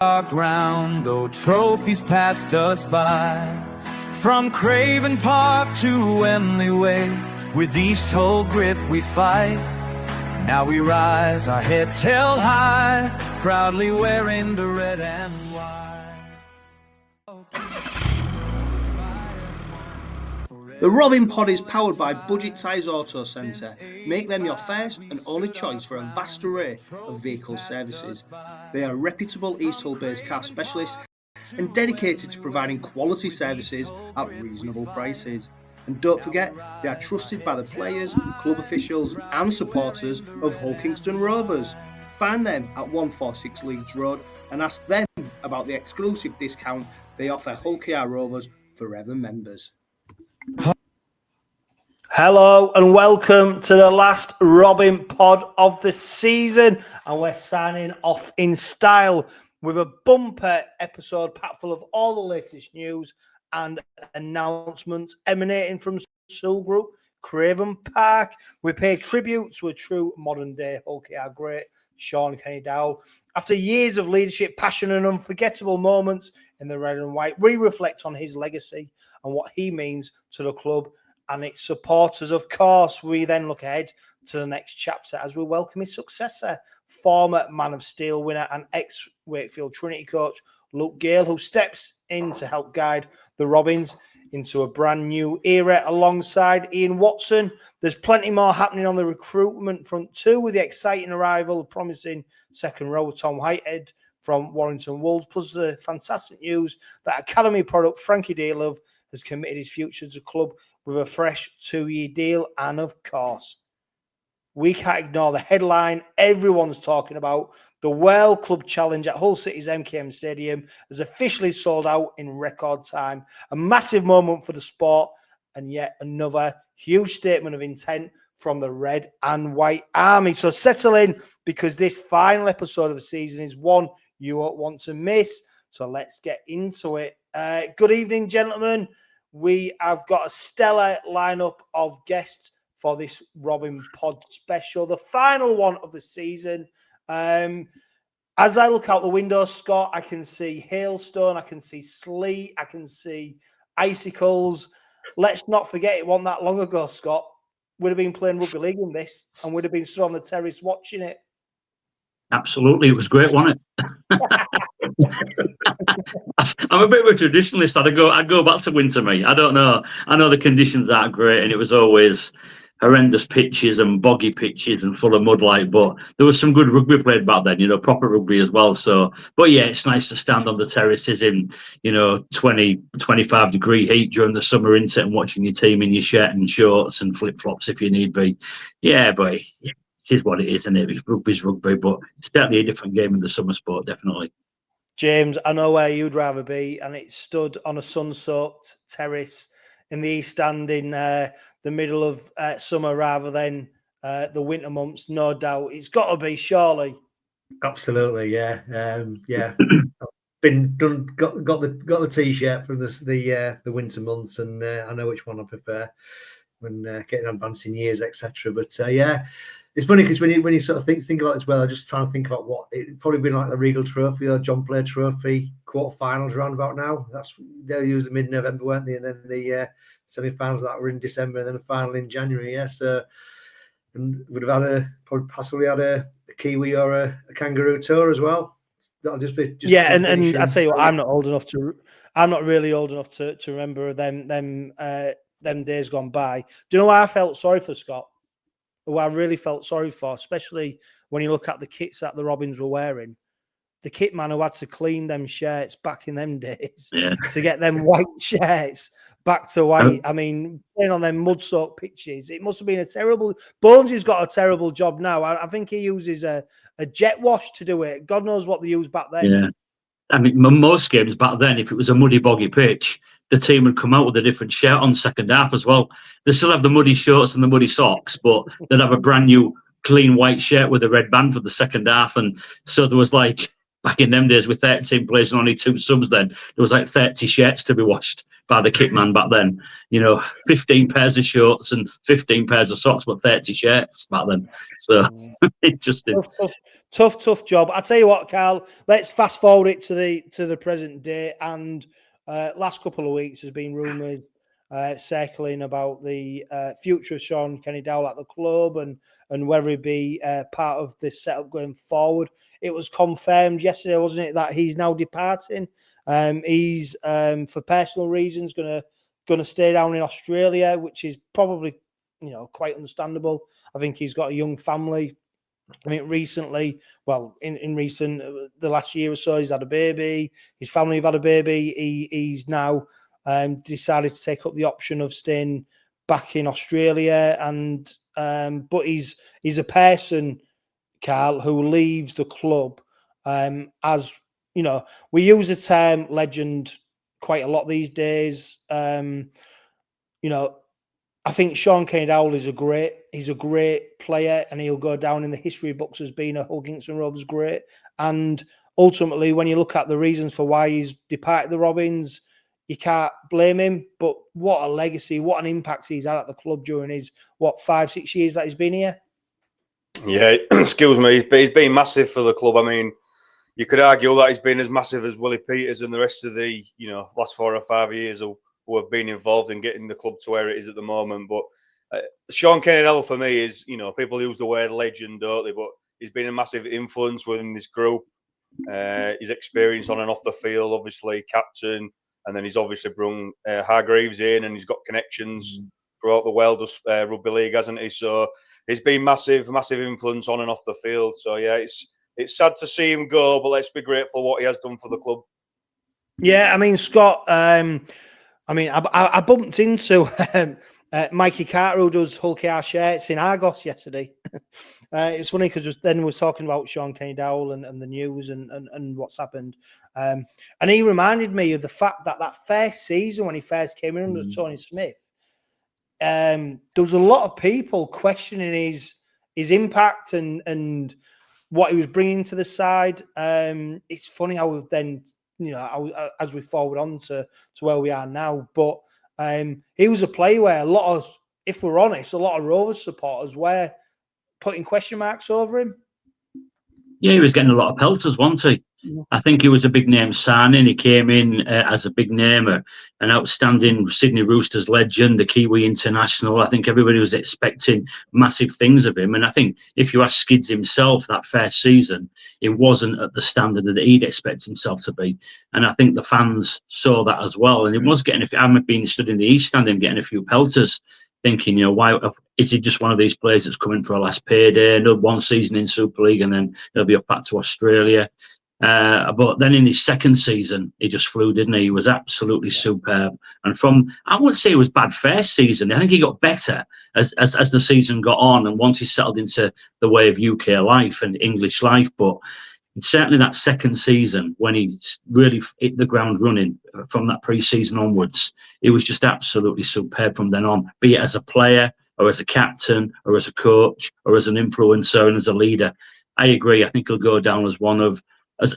our ground, though trophies passed us by. From Craven Park to Wembley Way, with East-Hull grip we fight. Now we rise, our heads held high, proudly wearing the red and white. The Robin Pod is powered by Budget Tyres Auto Centre. Make them your first and only choice for a vast array of vehicle services. They are a reputable East-Hull-based car specialist and dedicated to providing quality services at reasonable prices. And don't forget, they are trusted by the players, club officials and supporters of Hull Kingston Rovers. Find them at 146 Leeds Road and ask them about the exclusive discount they offer Hull KR Rovers Forever members. Hello and welcome to the last Robin Pod of the season, and we're signing off in style with a bumper episode packed full of all the latest news and announcements emanating from Sewell Group Craven Park. We pay tribute to a true modern day Hull KR great, Shaun Kenny-Dowall. After years of leadership, passion and unforgettable moments in the red and white, we reflect on his legacy and what he means to the club and its supporters. Of course, we then look ahead to the next chapter as we welcome his successor, former Man of Steel winner and ex-Wakefield Trinity coach Luke Gale, who steps in to help guide the Robins into a brand new era alongside Ian Watson. There's plenty more happening on the recruitment front too, with the exciting arrival of promising second row Tom Whitehead from Warrington Wolves, plus the fantastic news that academy product Frankie Dearlove has committed his future to the club with a fresh 2-year deal. And of course, we can't ignore the headline everyone's talking about. The World Club Challenge at Hull City's MKM Stadium has officially sold out in record time. A massive moment for the sport and yet another huge statement of intent from the Red and White Army. So settle in, because this final episode of the season is one you won't want to miss. So let's get into it. Good evening, gentlemen. We have got a stellar lineup of guests for this Robin Pod special, the final one of the season. As I look out the window, Scott, I can see hailstone, I can see sleet, I can see icicles. Let's not forget, it wasn't that long ago, Scott. We'd have been playing rugby league in this, and we'd have been stood on the terrace watching it. Absolutely, it was great, wasn't it? I'm a bit of a traditionalist. I'd go back to winter, mate. I don't know. I know the conditions aren't great, and it was always horrendous pitches and boggy pitches and full of mud, but there was some good rugby played back then, proper rugby as well. So, but yeah, it's nice to stand on the terraces in, 20, 25 degree heat during the summer inset and watching your team in your shirt and shorts and flip flops if you need be. Yeah, but it is what it is, isn't it? Rugby's rugby, but it's definitely a different game in the summer sport, definitely. James, I know where you'd rather be, and it's stood on a sun-soaked terrace in the East Stand in the middle of summer rather than the winter months, no doubt. It's got to be, surely. Absolutely, yeah, yeah. Got the t-shirt from the winter months, and I know which one I prefer when getting advancing years, etc. But yeah. It's funny because when you sort of think about it as well, I'm just trying to think about what it'd probably been like the Regal Trophy or John Player Trophy quarterfinals round about now. They're usually mid-November, weren't they? And then the semi-finals that were in December, and then the final in January. Yeah, so and would have had possibly had a Kiwi or a kangaroo tour as well. That'll just be and I tell you what, I'm not really old enough to remember them days gone by. Do you know why I felt sorry for, Scott? Who I really felt sorry for, especially when you look at the kits that the Robins were wearing. The kit man who had to clean them shirts back in them days to get them white shirts back to white. I mean, playing on them mud-soaked pitches, it must have been a terrible... Bonesy's got a terrible job now. I think he uses a jet wash to do it. God knows what they used back then. Yeah. I mean, most games back then, if it was a muddy, boggy pitch, the team would come out with a different shirt on second half as well. They still have the muddy shorts and the muddy socks, but they'd have a brand new clean white shirt with a red band for the second half. And so there was back in them days with 13 players and only 2 subs then, there was like 30 shirts to be washed by the kit man back then. 15 pairs of shorts and 15 pairs of socks, but 30 shirts back then. So interesting. Tough job. I tell you what, Carl, let's fast forward it to the present day. And last couple of weeks has been rumours circling about the future of Shaun Kenny-Dowall at the club and whether he'd be part of this setup going forward. It was confirmed yesterday, wasn't it, that he's now departing. He's for personal reasons going to stay down in Australia, which is probably quite understandable. I think he's got a young family. I mean, recently, well, in the last year or so, he's had a baby. His family have had a baby. He's now decided to take up the option of staying back in Australia, but he's a person, Carl, who leaves the club as we use the term legend quite a lot these days. I think Shaun Kenny-Dowall he's a great player, and he'll go down in the history books as being a Hull Kingston Rovers great. And ultimately, when you look at the reasons for why he's departed the Robins, you can't blame him. But what a legacy, what an impact he's had at the club during his 5-6 years that he's been here. Yeah, excuse me, but he's been massive for the club. I mean, you could argue that he's been as massive as Willie Peters and the rest of the last 4 or 5 years who have been involved in getting the club to where it is at the moment. But Shaun Kenny-Dowall for me is, people use the word legend, don't they? But he's been a massive influence within this group. His experience on and off the field, obviously captain, and then he's obviously brought Hargreaves in, and he's got connections throughout the world of rugby league, hasn't he? So he's been massive influence on and off the field. So yeah, it's sad to see him go, but let's be grateful what he has done for the club. Yeah, I mean, Scott. I bumped into Mikey Carter, who does 𝗀𝗂𝗃𝗀𝗏 shirts in Argos yesterday. It's funny because then was talking about Shaun Kenny-Dowall and the news and what's happened. And he reminded me of the fact that first season when he first came in under Tony Smith, there was a lot of people questioning his impact and what he was bringing to the side. It's funny how we've then, as we forward on to where we are now. But he was a player where if we're honest, a lot of Rovers supporters were putting question marks over him. Yeah, he was getting a lot of pelters, wasn't he? I think he was a big name signing. He came in as a big name, an outstanding Sydney Roosters legend, a Kiwi international. I think everybody was expecting massive things of him. And I think if you ask Skids himself that first season, it wasn't at the standard that he'd expect himself to be. And I think the fans saw that as well. And it was getting, if I'm being stood in the East Stand and getting a few pelters, thinking, why is he just one of these players that's coming for a last payday, another one season in Super League, and then he'll be off back to Australia. But then in his second season, he just flew, didn't he? He was absolutely superb. And I wouldn't say it was bad first season. I think he got better as the season got on, and once he settled into the way of UK life and English life. But certainly that second season, when he really hit the ground running from that pre-season onwards, it was just absolutely superb from then on, be it as a player or as a captain or as a coach or as an influencer and as a leader. I agree. I think he'll go down as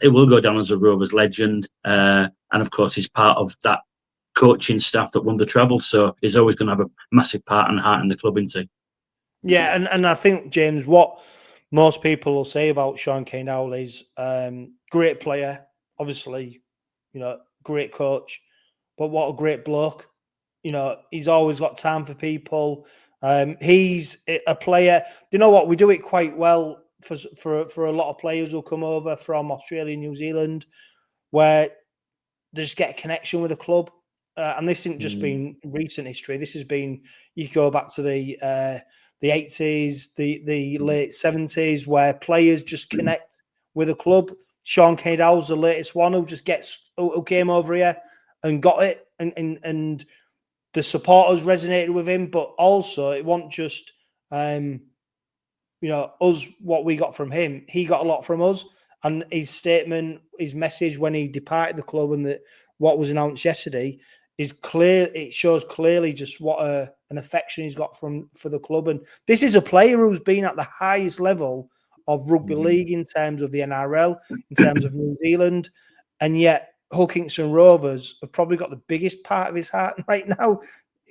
it will go down as a Rovers legend. And of course, he's part of that coaching staff that won the treble. So he's always going to have a massive part and heart in the club, isn't he? Yeah. And I think, James, what most people will say about Shaun Kenny-Dowall is great player, obviously, great coach, but what a great bloke. He's always got time for people. He's a player. You know what? We do it quite well for a lot of players who come over from Australia and New Zealand, where they just get a connection with the club. And this isn't just been recent history. This has been, you go back to the 80s, the late 70s, where players just connect with a club. Shaun Kenny-Dowall's the latest one who came over here and got it, and the supporters resonated with him, but also it wasn't just us, what we got from him. He got a lot from us, and his statement, his message when he departed the club and what was announced yesterday is clear. It shows clearly just what an affection he's got for the club. And this is a player who's been at the highest level of rugby league in terms of the NRL, in terms of New Zealand, and yet Hull Kingston Rovers have probably got the biggest part of his heart right now,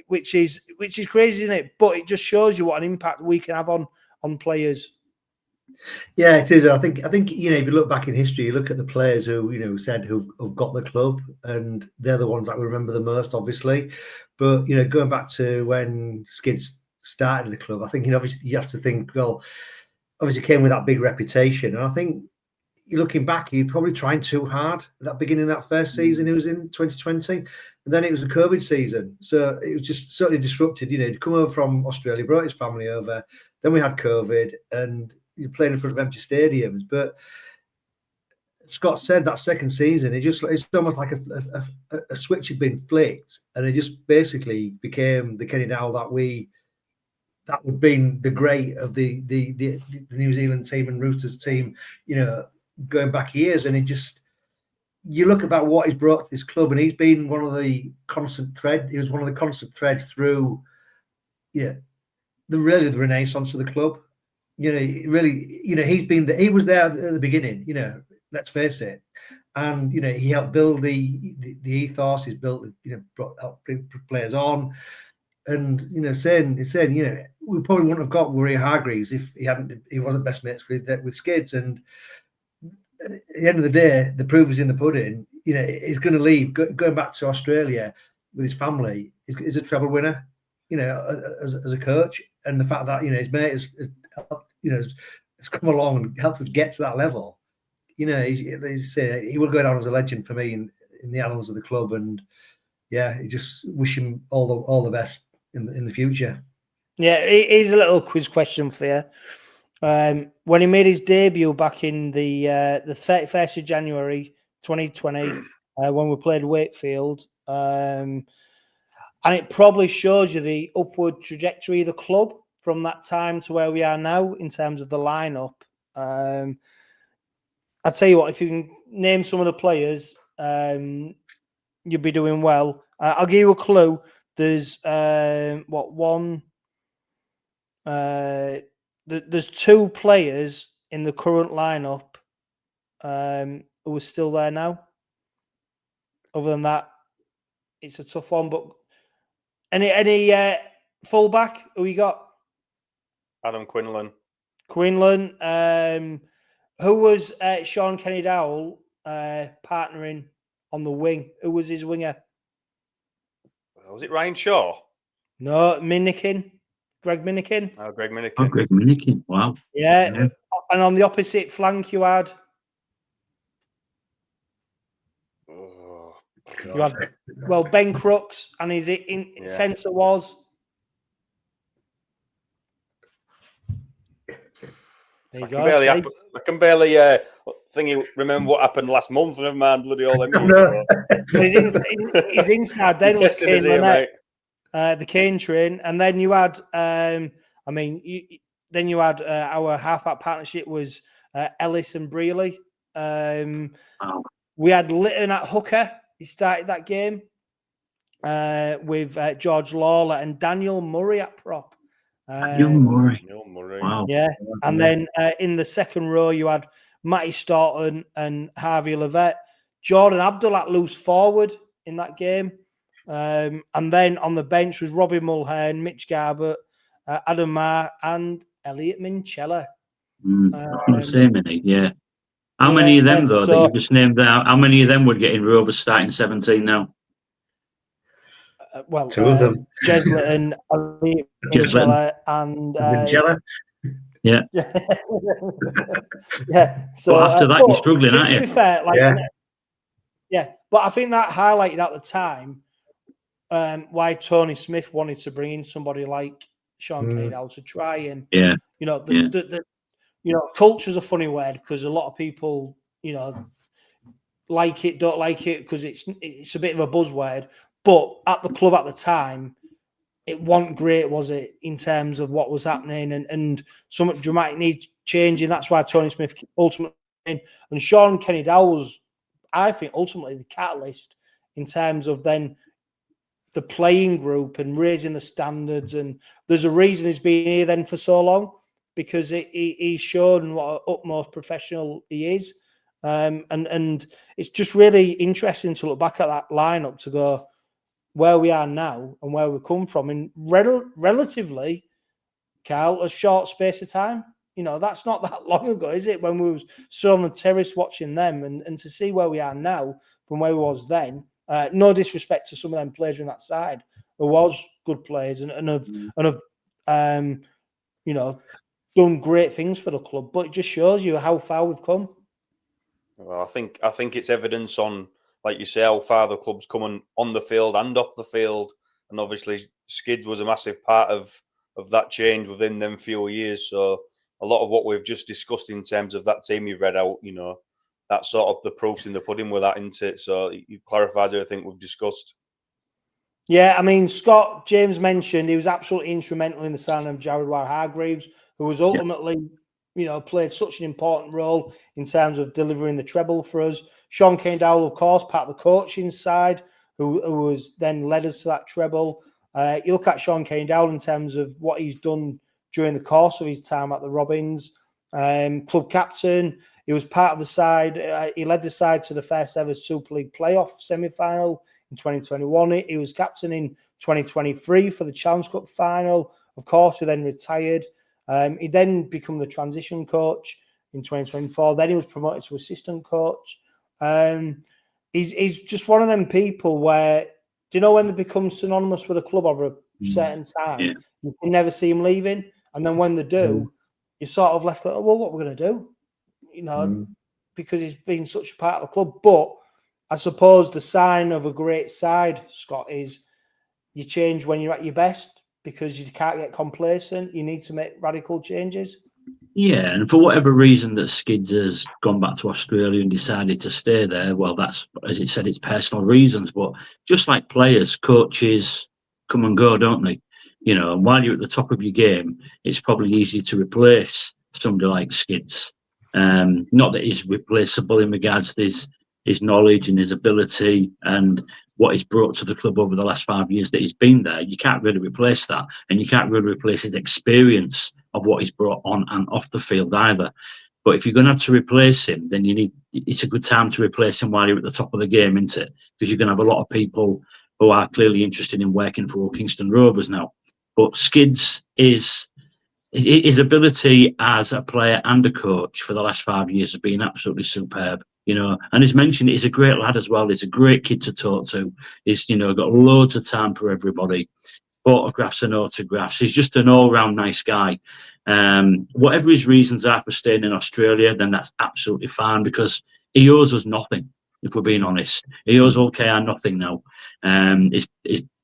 which is crazy, isn't it? But it just shows you what an impact we can have on players. Yeah, it is. I think if you look back in history, you look at the players who said who've got the club, and they're the ones that we remember the most, obviously. But going back to when Skids started the club, I think obviously you have to think, well, obviously came with that big reputation, and I think you're looking back, you're probably trying too hard at that beginning of that first season he was in 2020, and then it was a COVID season, so it was just certainly disrupted. He'd come over from Australia, brought his family over, then we had COVID, and you're playing in front of empty stadiums. But Scott said that second season, it's almost like a switch had been flicked, and it just basically became the Kenny-Dowall that would been the great of the New Zealand team and Roosters team, going back years. And you look about what he's brought to this club, and he's been one of the constant thread. He was one of the constant threads through, the renaissance of the club. He was there at the beginning. Let's face it, and he helped build the ethos. He's built, helped bring players on, and saying we probably wouldn't have got 𝗀𝗂𝗃𝗏𝗃𝗃 if he wasn't best mates with Skids. And at the end of the day, the proof is in the pudding. He's going to leave, going back to Australia with his family. He's a treble winner, as a coach, and the fact that his mate has come along and helped us get to that level. He will go down as a legend for me in the annals of the club. And yeah, just wish him all the best in the future. Yeah, here's a little quiz question for you. When he made his debut back in the 31st of January 2020, when we played Wakefield, and it probably shows you the upward trajectory of the club from that time to where we are now in terms of the lineup. I'll tell you what, if you can name some of the players, you'll be doing well. I'll give you a clue. There's there's two players in the current lineup who are still there now. Other than that, it's a tough one. But any fullback who you got? Adam Quinlan. Who was Shaun Kenny-Dowall partnering on the wing? Who was his winger? Was it Ryan Shaw? No, Minikin. Greg Minikin. Oh, Greg Minikin. Oh, Greg Minikin. Wow. Yeah. And on the opposite flank, you had. Ben Crooks, and his centre was. There you go. I can barely remember what happened last month. Never mind bloody all them. His inside then was Kane Lynette, the Kane train, and then you had. Then you had our halfback partnership was Ellis and Brealey. We had Litton at hooker. He started that game with George Lawler and Daniel Murray at prop. Daniel Murray. Wow. Yeah. And then in the second row, you had Matty Staunton and Harvey Levett. Jordan Abdul at loose forward in that game. And then on the bench was Robbie Mulhern, Mitch Garbutt, Adam Marr, and Elliot Minchella. The same, yeah. How many of them, though, that you just named out, how many of them would get in Rovers starting 17 now? Two of them. Jedler and Minchella and Minchella. Yeah. Yeah. So but after that, you're struggling, aren't you? To be fair, but I think that highlighted at the time why Tony Smith wanted to bring in somebody like Shaun Kenny-Dowall to try and culture's a funny word because a lot of people like it, don't like it because it's a bit of a buzzword. But at the club at the time, it wasn't great, was it, in terms of what was happening and something dramatic needs changing. That's why Tony Smith ultimately and Shaun Kenny-Dowall was, I think, ultimately the catalyst in terms of then the playing group and raising the standards. And there's a reason he's been here then for so long because he's shown what an utmost professional he is. And it's just really interesting to look back at that lineup to go where we are now and where we come from in relatively, Carl, a short space of time. You know, that's not that long ago, is it? When we was stood on the terrace watching them, and to see where we are now from where we was then. No disrespect to some of them players on that side. There was good players and have you know, done great things for the club, but it just shows you how far we've come. Well, I think it's evidence on, like you say, how far the club's coming on the field and off the field, and obviously Skids was a massive part of that change within them few years. So a lot of what we've just discussed in terms of that team you've read out, you know, that's sort of the proofs in the pudding with that, isn't it? So it clarifies everything we've discussed. Yeah, I mean, Scott James mentioned he was absolutely instrumental in the signing of 𝗪𝗏 who was ultimately, you know, played such an important role in terms of delivering the treble for us. Shaun Kenny-Dowall, of course, part of the coaching side, who was then led us to that treble. You look at Shaun Kenny-Dowall in terms of what he's done during the course of his time at the Robins, club captain. He was part of the side. He led the side to the first ever Super League playoff semi-final in 2021. He was captain in 2023 for the Challenge Cup final. Of course, he then retired. He then became the transition coach in 2024. Then he was promoted to assistant coach. He's just one of them people where, do you know when they become synonymous with a club over a certain time, you can never see him leaving. And then when they do, you're sort of left going, oh, well, what are we going to do? You know, because he's been such a part of the club. But I suppose the sign of a great side, Scott, is you change when you're at your best because you can't get complacent. You need to make radical changes. Yeah, and for whatever reason that Skids has gone back to Australia and decided to stay there, well, that's, as it said, it's personal reasons. But just like players, coaches come and go, don't they? You know, and while you're at the top of your game, it's probably easy to replace somebody like Skids. Not that he's replaceable in regards to his knowledge and his ability and what he's brought to the club over the last 5 years that he's been there. You can't really replace that, and you can't really replace his experience of what he's brought on and off the field either. But if you're going to have to replace him, then it's a good time to replace him while you're at the top of the game, isn't it? Because you're going to have a lot of people who are clearly interested in working for Kingston Rovers now. But Skids his ability as a player and a coach for the last 5 years has been absolutely superb. You know, and as mentioned, he's a great lad as well. He's a great kid to talk to. He's, you know, got loads of time for everybody. Photographs and autographs. He's just an all-round nice guy. Whatever his reasons are for staying in Australia, then that's absolutely fine because he owes us nothing, if we're being honest. He owes OKR nothing now. He's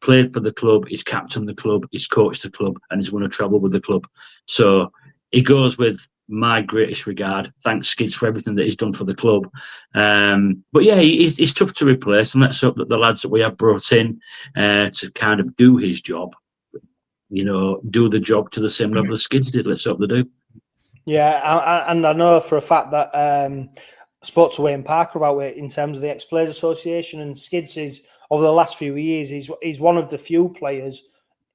played for the club, he's captained the club, he's coached the club, and he's won a treble with the club. So he goes with my greatest regard. Thanks, Skids, for everything that he's done for the club. But yeah, he's tough to replace, and let's hope that the lads that we have brought in to kind of do his job, you know, do the job to the same level as Skids did. Let's hope they do. Yeah, and I know for a fact that I spoke to Wayne Parker about it in terms of the Ex-Players Association, and Skids is, over the last few years, he's one of the few players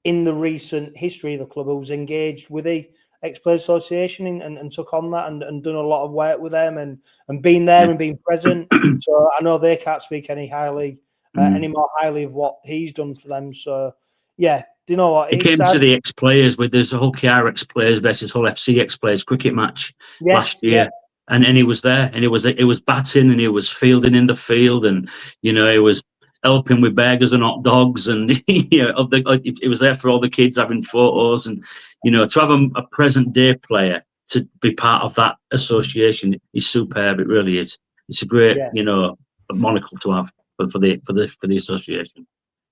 in the recent history of the club who's engaged with the Ex-Players Association and took on that and done a lot of work with them and been there and been present. So I know they can't speak any more highly of what he's done for them. So yeah, do you know what? It came to the ex-players with there's a whole KR ex-players versus Hull FC ex-players cricket match last year. And he was there, and it was batting, and he was fielding in the field, and you know, he was helping with burgers and hot dogs, and you know, it was there for all the kids having photos, and you know, to have a present day player to be part of that association is superb. It really is. It's a great, you know, monocle to have for the association.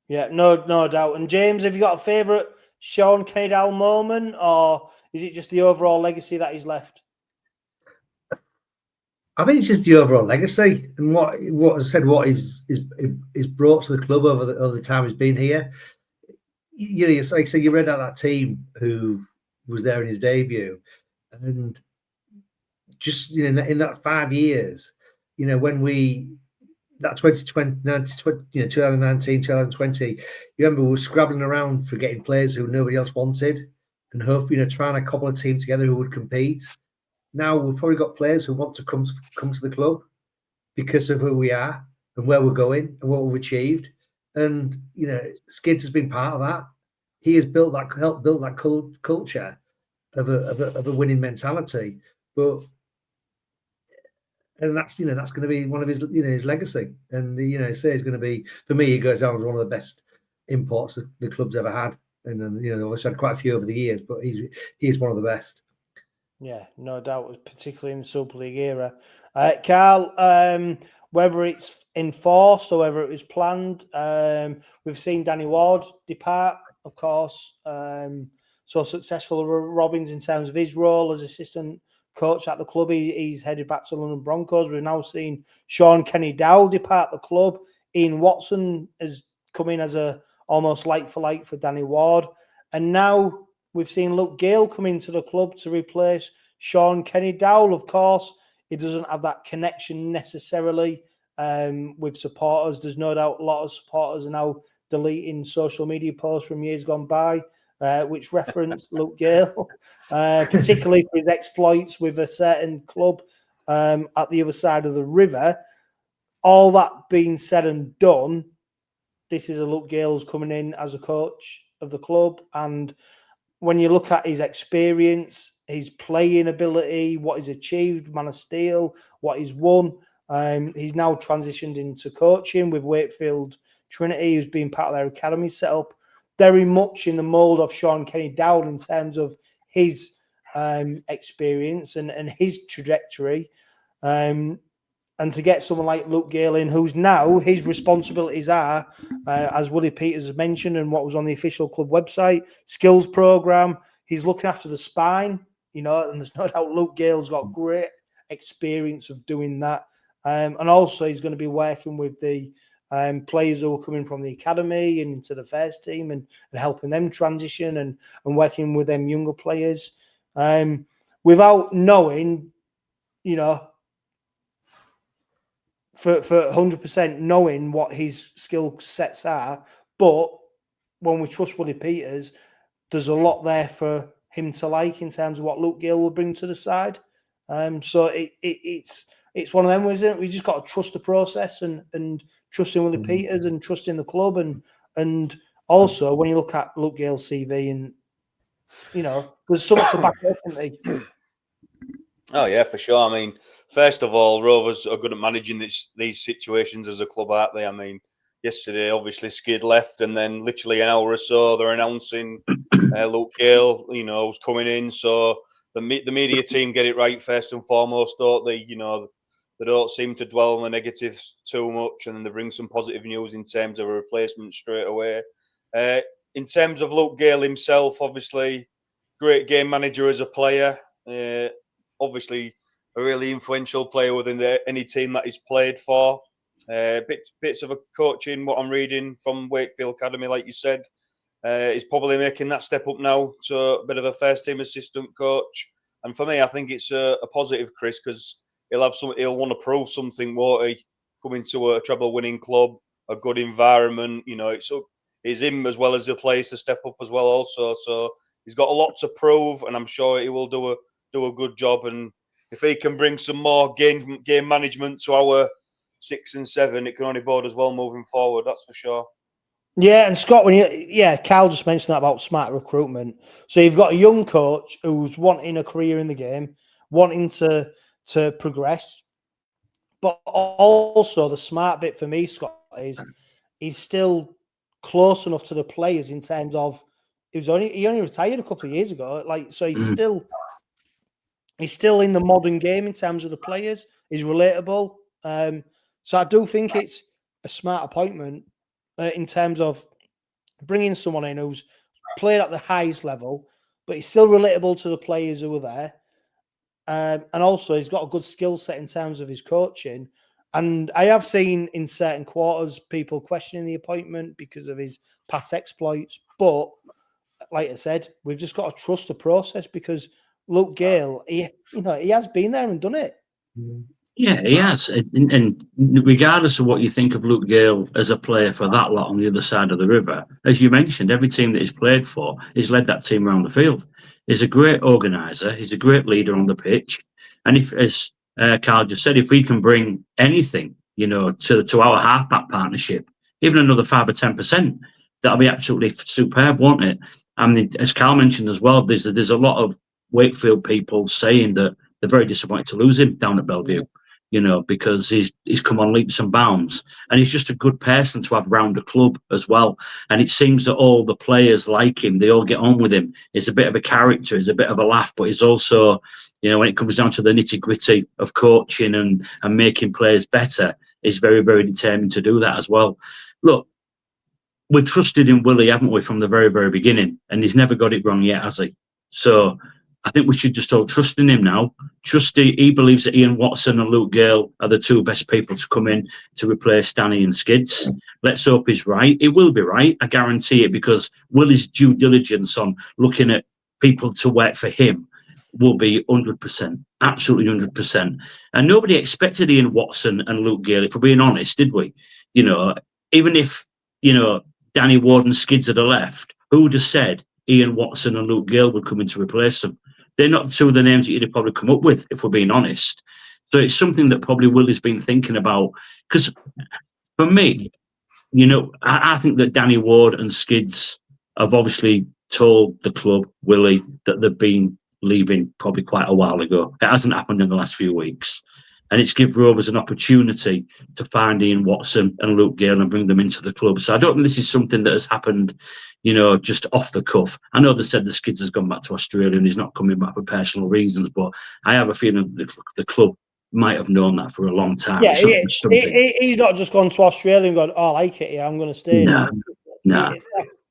Yeah, no doubt. And James, have you got a favourite Shaun Kenny-Dowall moment, or is it just the overall legacy that he's left? I think it's just the overall legacy and what I said, what is brought to the club over the time he's been here. You know, it's like I say, you read out that team who was there in his debut, and just, you know, in that 5 years, you know, when that 2019, 2020, you remember we were scrabbling around for getting players who nobody else wanted. and hope, trying to cobble a team together who would compete. Now we've probably got players who want to come to the club because of who we are and where we're going and what we've achieved. And Skids has been part of that. He has helped build that culture of a winning mentality. And that's going to be one of his his legacy. And say he's going to be, for me, he goes down as one of the best imports that the club's ever had. And obviously had quite a few over the years, but he's one of the best. Yeah, no doubt, particularly in the Super League era. Carl, whether it's enforced or whether it was planned, we've seen Danny Ward depart, of course. So successful Robins in terms of his role as assistant coach at the club. He's headed back to London Broncos. We've now seen Shaun Kenny-Dowall depart the club. Ian Watson has come in as a almost like for like for Danny Ward. And now we've seen Luke Gale come into the club to replace Shaun Kenny-Dowall. Of course, he doesn't have that connection necessarily with supporters. There's no doubt a lot of supporters are now deleting social media posts from years gone by, which reference Luke Gale, particularly for his exploits with a certain club at the other side of the river. All that being said and done, this is a Luke Gale's coming in as a coach of the club. And when you look at his experience, his playing ability, what he's achieved, Man of Steel, what he's won, he's now transitioned into coaching with Wakefield Trinity, who's been part of their academy setup, very much in the mould of Shaun Kenny-Dowall in terms of his experience and his trajectory. And to get someone like Luke Gale in, who's now, his responsibilities are, as 𝗬𝗓𝗐𝗏𝗏 has mentioned and what was on the official club website, skills program. He's looking after the spine, and there's no doubt Luke Gale's got great experience of doing that. And also he's going to be working with the players who are coming from the academy and into the first team and helping them transition and working with them younger players. Without knowing, for 100% knowing what his skill sets are, but when we trust 𝗬𝗓𝗐𝗏𝗏, there's a lot there for him to like in terms of what Luke Gale will bring to the side. So it's one of them, isn't it? We just got to trust the process and trusting 𝗬𝗓𝗐𝗏𝗏 and trusting the club and also when you look at Luke Gale's CV and there's something to back up, isn't there? Oh yeah, for sure. I mean, first of all, Rovers are good at managing these situations as a club, aren't they? I mean, yesterday, obviously, Skid left, and then literally an hour or so, they're announcing Luke Gale, who's coming in. So the media team get it right first and foremost, don't they? They don't seem to dwell on the negatives too much, and then they bring some positive news in terms of a replacement straight away. In terms of Luke Gale himself, obviously, great game manager as a player. Obviously, a really influential player within any team that he's played for. Bits of a coaching, what I'm reading from Wakefield Academy, like you said. He's probably making that step up now to a bit of a first-team assistant coach. And for me, I think it's a positive, Chris, because he'll want to prove something, won't he? Coming to a treble-winning club, a good environment. It's him as well as the players to step up as well also. So he's got a lot to prove, and I'm sure he will do a good job. And if he can bring some more game management to our 6 and 7, it can only bode as well moving forward. That's for sure. Yeah, and Scott, Cal just mentioned that about smart recruitment. So you've got a young coach who's wanting a career in the game, wanting to progress, but also the smart bit for me, Scott, is he's still close enough to the players in terms of he only retired a couple of years ago. So he's still in the modern game in terms of the players. He's relatable. So I do think it's a smart appointment in terms of bringing someone in who's played at the highest level, but he's still relatable to the players who are there. And also he's got a good skill set in terms of his coaching. And I have seen in certain quarters people questioning the appointment because of his past exploits. But like I said, we've just got to trust the process because Luke Gale, he has been there and done it. Yeah, he has. And regardless of what you think of Luke Gale as a player for that lot on the other side of the river, as you mentioned, every team that he's played for, he's led that team around the field. He's a great organiser. He's a great leader on the pitch. And if, as Carl just said, if we can bring anything, to our halfback partnership, even another 5 or 10%, that'll be absolutely superb, won't it? I mean, as Carl mentioned as well, there's a lot of Wakefield people saying that they're very disappointed to lose him down at Bellevue. Because he's come on leaps and bounds, and he's just a good person to have around the club as well. And it seems that all the players like him; they all get on with him. He's a bit of a character, he's a bit of a laugh, but he's also, when it comes down to the nitty-gritty of coaching and making players better, he's very, very determined to do that as well. Look, we've trusted in Willie, haven't we, from the very, very beginning, and he's never got it wrong yet, has he? So I think we should just all trust in him now. He believes that Ian Watson and Luke Gale are the two best people to come in to replace Danny and Skids. Let's hope he's right. He will be right, I guarantee it, because Willie's due diligence on looking at people to work for him will be 100%, absolutely 100%. And nobody expected Ian Watson and Luke Gale, if we're being honest, did we? Even if, Danny Ward and Skids had left, who would have said Ian Watson and Luke Gale would come in to replace them? They're not two of the names that you'd have probably come up with, if we're being honest. So it's something that probably Willie's been thinking about. Because for me, I think that Danny Ward and Skids have obviously told the club, Willie, that they've been leaving probably quite a while ago. It hasn't happened in the last few weeks. And it's give Rovers an opportunity to find Ian Watson and Luke Gale and bring them into the club. So I don't think this is something that has happened, just off the cuff. I know they said the Skids has gone back to Australia and he's not coming back for personal reasons, but I have a feeling the club might have known that for a long time. Yeah, he's not just gone to Australia and gone, I like it here, I'm going to stay now. No.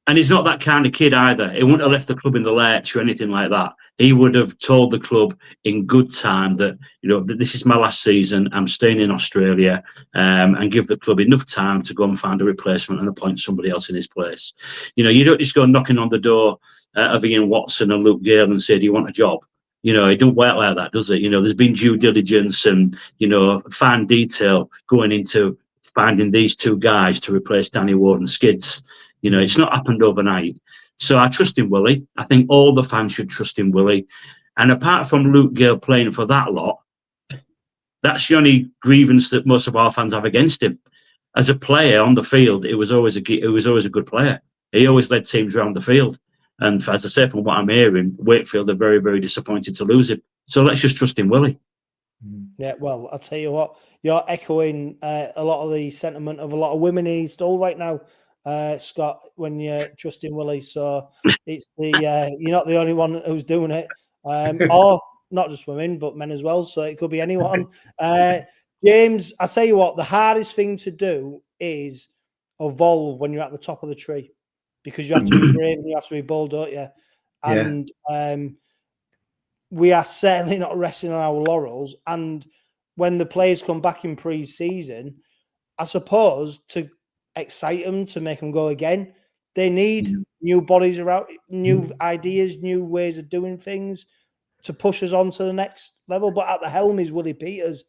And he's not that kind of kid either. He wouldn't have left the club in the lurch or anything like that. He would have told the club in good time that, that this is my last season, I'm staying in Australia, and give the club enough time to go and find a replacement and appoint somebody else in his place. You don't just go knocking on the door of Ian Watson and Luke Gale and say, do you want a job? It don't work like that, does it? There's been due diligence and, fine detail going into finding these two guys to replace Danny Ward and Skids. It's not happened overnight. So I trust in Willie. I think all the fans should trust in Willie. And apart from Luke Gale playing for that lot, that's the only grievance that most of our fans have against him. As a player on the field, it was always a good player. He always led teams around the field. And as I say, from what I'm hearing, Wakefield are very, very disappointed to lose him. So let's just trust in Willie. Yeah, well, I'll tell you what, you're echoing a lot of the sentiment of a lot of women in East Hull right now, Scott, when you're trusting Willie. So it's you're not the only one who's doing it, or not just women, but men as well. So it could be anyone. James, I tell you what, the hardest thing to do is evolve when you're at the top of the tree, because you have to be brave and you have to be bold, don't you? And we are certainly not resting on our laurels. And when the players come back in pre-season, I suppose to excite them, to make them go again, they need new bodies around, new ideas, new ways of doing things to push us on to the next level. But at the helm is Willie Peters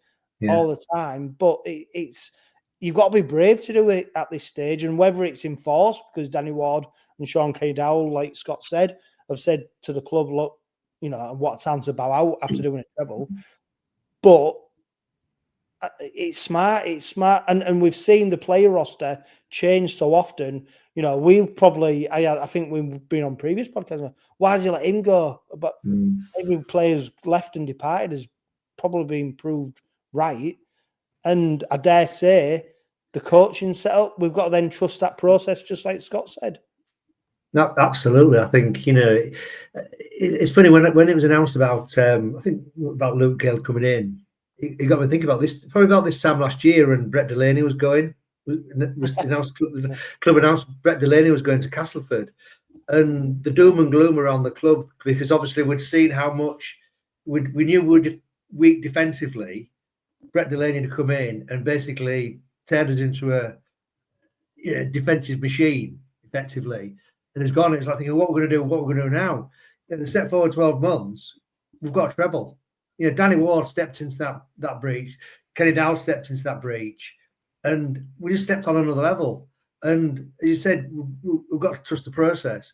all the time. But it's you've got to be brave to do it at this stage. And whether it's enforced, because Danny Ward and Shaun Kenny-Dowall, like Scott said, have said to the club, look, what time to bow out after doing a treble. But it's smart. And we've seen the player roster change so often. We've probably, I think we've been on previous podcasts, why did you let him go? But every player's left and departed has probably been proved right. And I dare say the coaching setup, we've got to then trust that process, just like Scott said. No, absolutely. I think, it's funny when it was announced about, I think about Luke Gale coming in, it got me thinking about this, probably about this time last year, and Brett Delaney was going, the club announced Brett Delaney was going to Castleford, and the doom and gloom around the club, because obviously we'd seen how much we knew we were weak defensively. Brett Delaney to come in and basically turned us into a defensive machine, effectively. And it's gone. It's like thinking, what we're going to do, what we're going to do now. And step forward 12 months, we've got a treble. Danny Ward stepped into that breach. Kenny-Dowall stepped into that breach, and we just stepped on another level. And as you said, we've got to trust the process.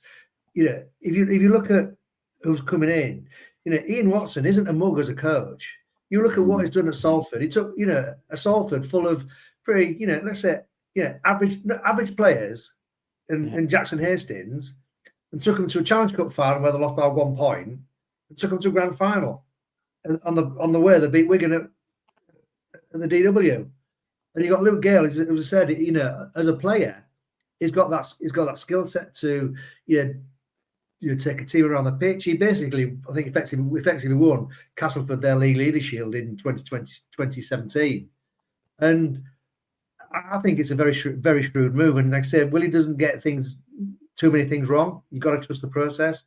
You know, if you look at who's coming in, you know, Ian Watson isn't a mug as a coach. You look at what he's done at Salford. He took, you know, a Salford full of pretty, you know, let's say, you know, average players and Jackson Hastings, and took them to a Challenge Cup final where they lost by 1 point, and took them to a grand final. And on the way, they beat Wigan at the DW. And you got Luke Gale, as I said, you know, as a player, he's got that skill set to, you know, take a team around the pitch. He basically, I think, effectively won Castleford their league leader shield in 2017. And I think it's a very shrewd move. And like I said, Willie doesn't get too many things wrong. You've got to trust the process.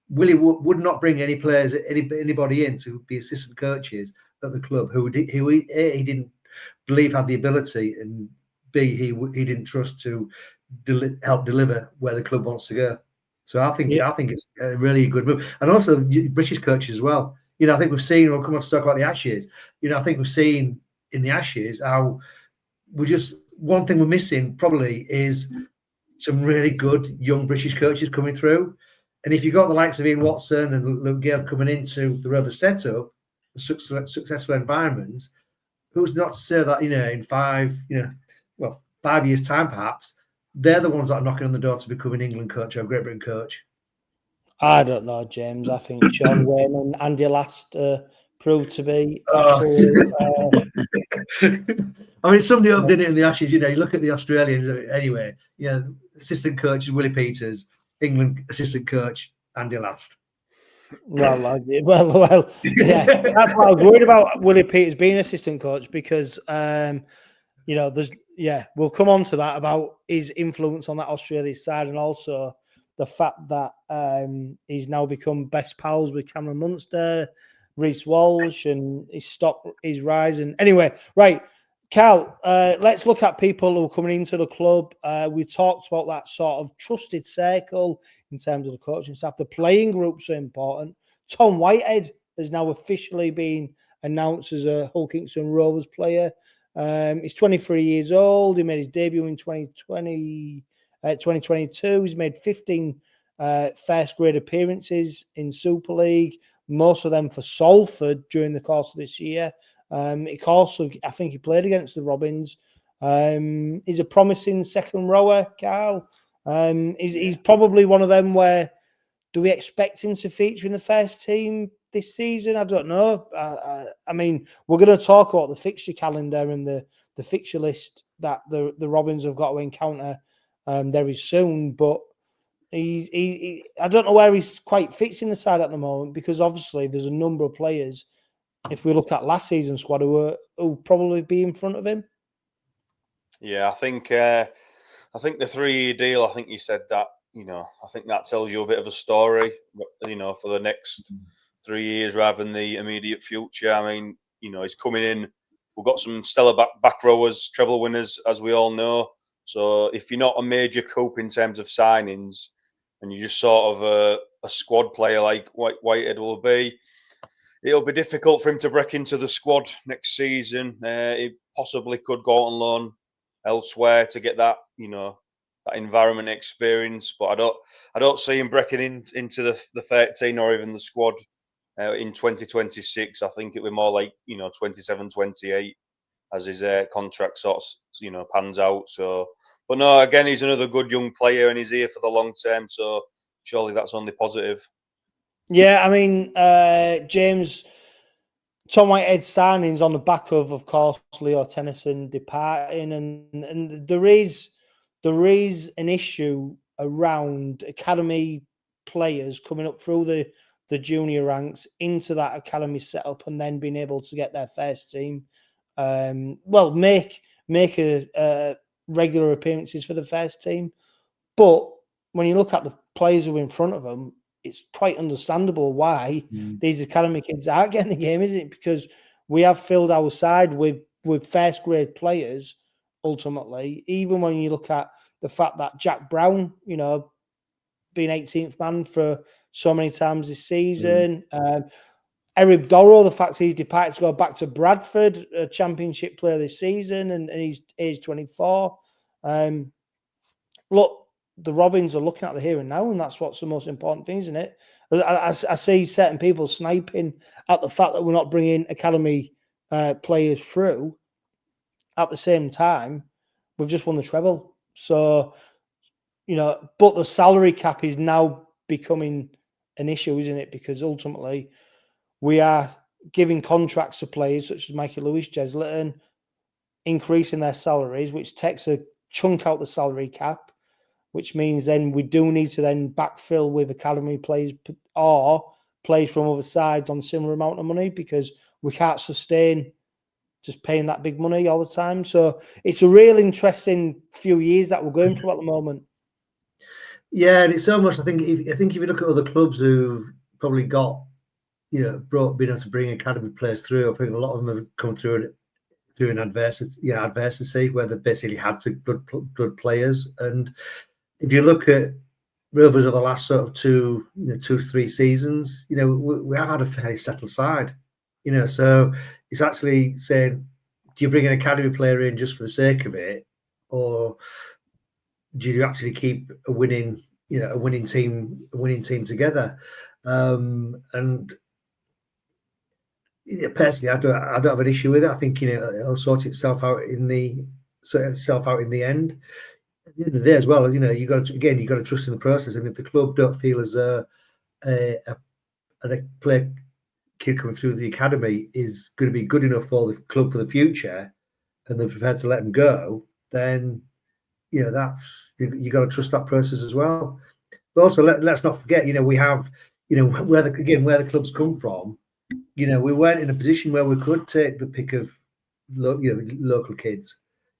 Willie would not bring anybody in to be assistant coaches at the club who he didn't believe had the ability, and B, he didn't trust to help deliver where the club wants to go. So I think it's a really good move. And also British coaches as well. You know, I think we've seen, we'll come on to talk about the Ashes. You know, I think we've seen in the Ashes how one thing we're missing probably is some really good young British coaches coming through. And if you've got the likes of Ian Watson and Luke Gale coming into the Rovers setup, a successful environment, who's not to say that, you know, in 5 years' time perhaps, they're the ones that are knocking on the door to become an England coach or a Great Britain coach? I don't know, James. I think Sean Wayne and Andy Last proved to be absolutely. I mean, somebody up did it in the Ashes. You know, you look at the Australians anyway. You know, assistant coach is Willie Peters, England assistant coach Andy Last. Well, yeah. That's what I was worried about Willie Peters being assistant coach, because you know, we'll come on to that about his influence on that Australia side, and also the fact that he's now become best pals with Cameron Munster, Reece Walsh, and his stock is rising. Anyway, right, Cal, let's look at people who are coming into the club. We talked about that sort of trusted circle in terms of the coaching staff. The playing groups are important. Tom Whitehead has now officially been announced as a Hull Kingston Rovers player. He's 23 years old. He made his debut in 2022. He's made 15 first grade appearances in Super League, most of them for Salford during the course of this year. I think he played against the Robins. He's a promising second rower, Carl. He's probably one of them where, do we expect him to feature in the first team this season? I don't know. I mean, we're going to talk about the fixture calendar and the fixture list that the Robins have got to encounter very soon. But I don't know where he's quite fits in the side at the moment, because obviously there's a number of players, if we look at last season's squad, who probably be in front of him. Yeah, I think the 3-year deal, I think you said that, you know, I think that tells you a bit of a story, you know, for the next 3 years rather than the immediate future. I mean, you know, he's coming in. We've got some stellar back rowers, treble winners, as we all know. So if you're not a major coup in terms of signings, and you're just sort of a squad player like Whitehead will be, it'll be difficult for him to break into the squad next season. He possibly could go out on loan elsewhere to get that, you know, that environment experience. But I don't see him breaking into the 13 or even the squad in 2026. I think it'll be more like, you know, 27, 28 as his contract sort of, you know, pans out. So, but no, again, he's another good young player and he's here for the long term. So surely that's only positive. Yeah, I mean, James, Tom Whitehead signings on the back of course, Leo Tennyson departing, and there is an issue around academy players coming up through the junior ranks into that academy setup and then being able to get their first team. Make a regular appearances for the first team. But when you look at the players who are in front of them, it's quite understandable why these academy kids aren't getting the game, isn't it? Because we have filled our side with first grade players ultimately. Even when you look at the fact that Jack Brown, you know, being 18th man for so many times this season, Eric Dorrow, the fact he's departed to go back to Bradford, a championship player this season, and he's age 24. Look, the Robins are looking at the here and now, and that's what's the most important thing, isn't it? I see certain people sniping at the fact that we're not bringing academy players through. At the same time, we've just won the treble. So, but the salary cap is now becoming an issue, isn't it? Because ultimately, we are giving contracts to players such as Michael Lewis, Jez Litton, increasing their salaries, which takes a chunk out the salary cap, which means then we do need to then backfill with academy players or players from other sides on similar amount of money, because we can't sustain just paying that big money all the time. So it's a real interesting few years that we're going through at the moment. Yeah, and it's so much. I think if you look at other clubs who probably got, been able to bring academy players through, I think a lot of them have come through an adversity where they've basically had to good players. And if you look at Rovers over the last sort of 2 to 3 seasons, we have had a fairly settled side. So it's actually saying, do you bring an academy player in just for the sake of it, or do you actually keep a winning team together? And personally, I don't have an issue with it. I think it'll sort itself out in the end. At the end of the day, as well, you got to trust in the process. And if the club don't feel as a player kid coming through the academy is going to be good enough for the club for the future, and they're prepared to let them go, then that's you got to trust that process as well. But also, let's not forget, we have where the clubs come from. We weren't in a position where we could take the pick of local kids.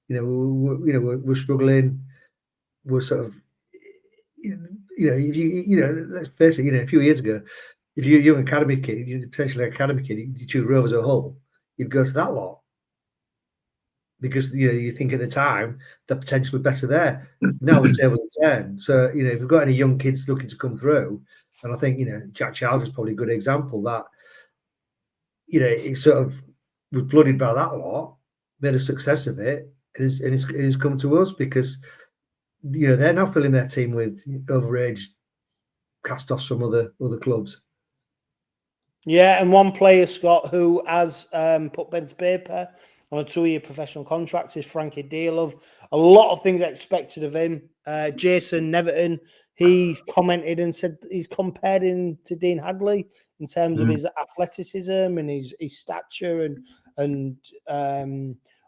We're struggling. We're sort of let's face it. A few years ago, if you're a young academy kid, you're potentially an academy kid, you choose Rovers or Hull, you'd go to that lot because you think at the time the potential better there. Now the tables are turned. So if we've got any young kids looking to come through, and I think Jack Charles is probably a good example that he sort of was blooded by that lot, made a success of it, and it's come to us because they're now filling their team with overage cast-offs from other clubs. Yeah, and one player, Scott, who has put pen to paper on a 2-year professional contract is Frankie Dearlove. A lot of things expected of him. Jason Neverton, he commented and said he's compared him to Dean Hadley in terms of his athleticism and his stature and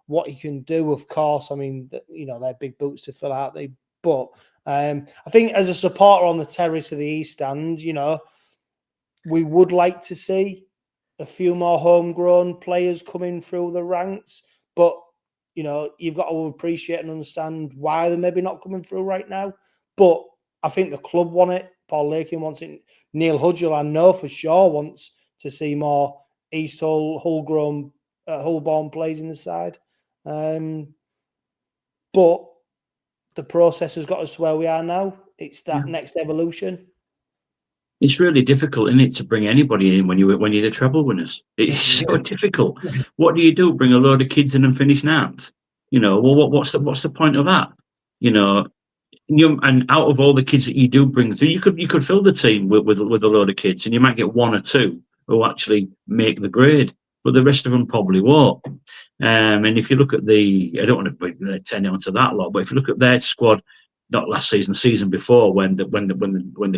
what he can do. Of course, I mean, they're big boots to fill, aren't they? But I think as a supporter on the terrace of the East Stand, we would like to see a few more homegrown players coming through the ranks, but you've got to appreciate and understand why they're maybe not coming through right now. But I think the club want it. Paul Lakin wants it. Neil Hudgell, I know for sure, wants to see more East Hull, Hull-born players in the side. But the process has got us to where we are now. It's that next evolution. It's really difficult, isn't it, to bring anybody in when you're the treble winners? It's so difficult. What do you do? Bring a load of kids in and finish ninth? Well, what's the point of that? And out of all the kids that you do bring through, you could fill the team with a load of kids, and you might get 1 or 2 who actually make the grade, but the rest of them probably won't. And if you look at I don't want to turn on to that lot, but if you look at their squad, not last season, season before, when they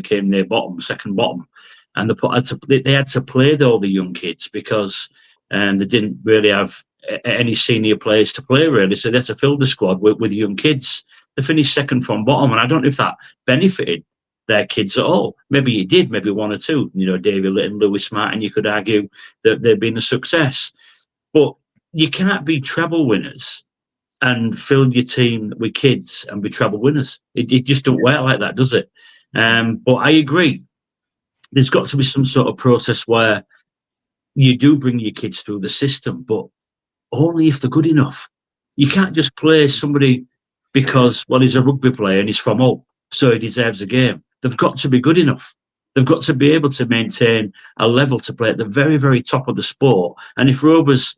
came near second bottom, and they had to play all the young kids because they didn't really have any senior players to play really, so they had to fill the squad with young kids. They finished second from bottom, and I don't know if that benefited their kids at all. Maybe it did, maybe 1 or 2. David Litton, Lewis Smart, and you could argue that they've been a success, but you cannot be treble winners and fill your team with kids and be treble winners. It just don't work like that, does it? But I agree. There's got to be some sort of process where you do bring your kids through the system, but only if they're good enough. You can't just play somebody because, he's a rugby player and he's from Hull, so he deserves a game. They've got to be good enough. They've got to be able to maintain a level to play at the very, very top of the sport. And if Rovers'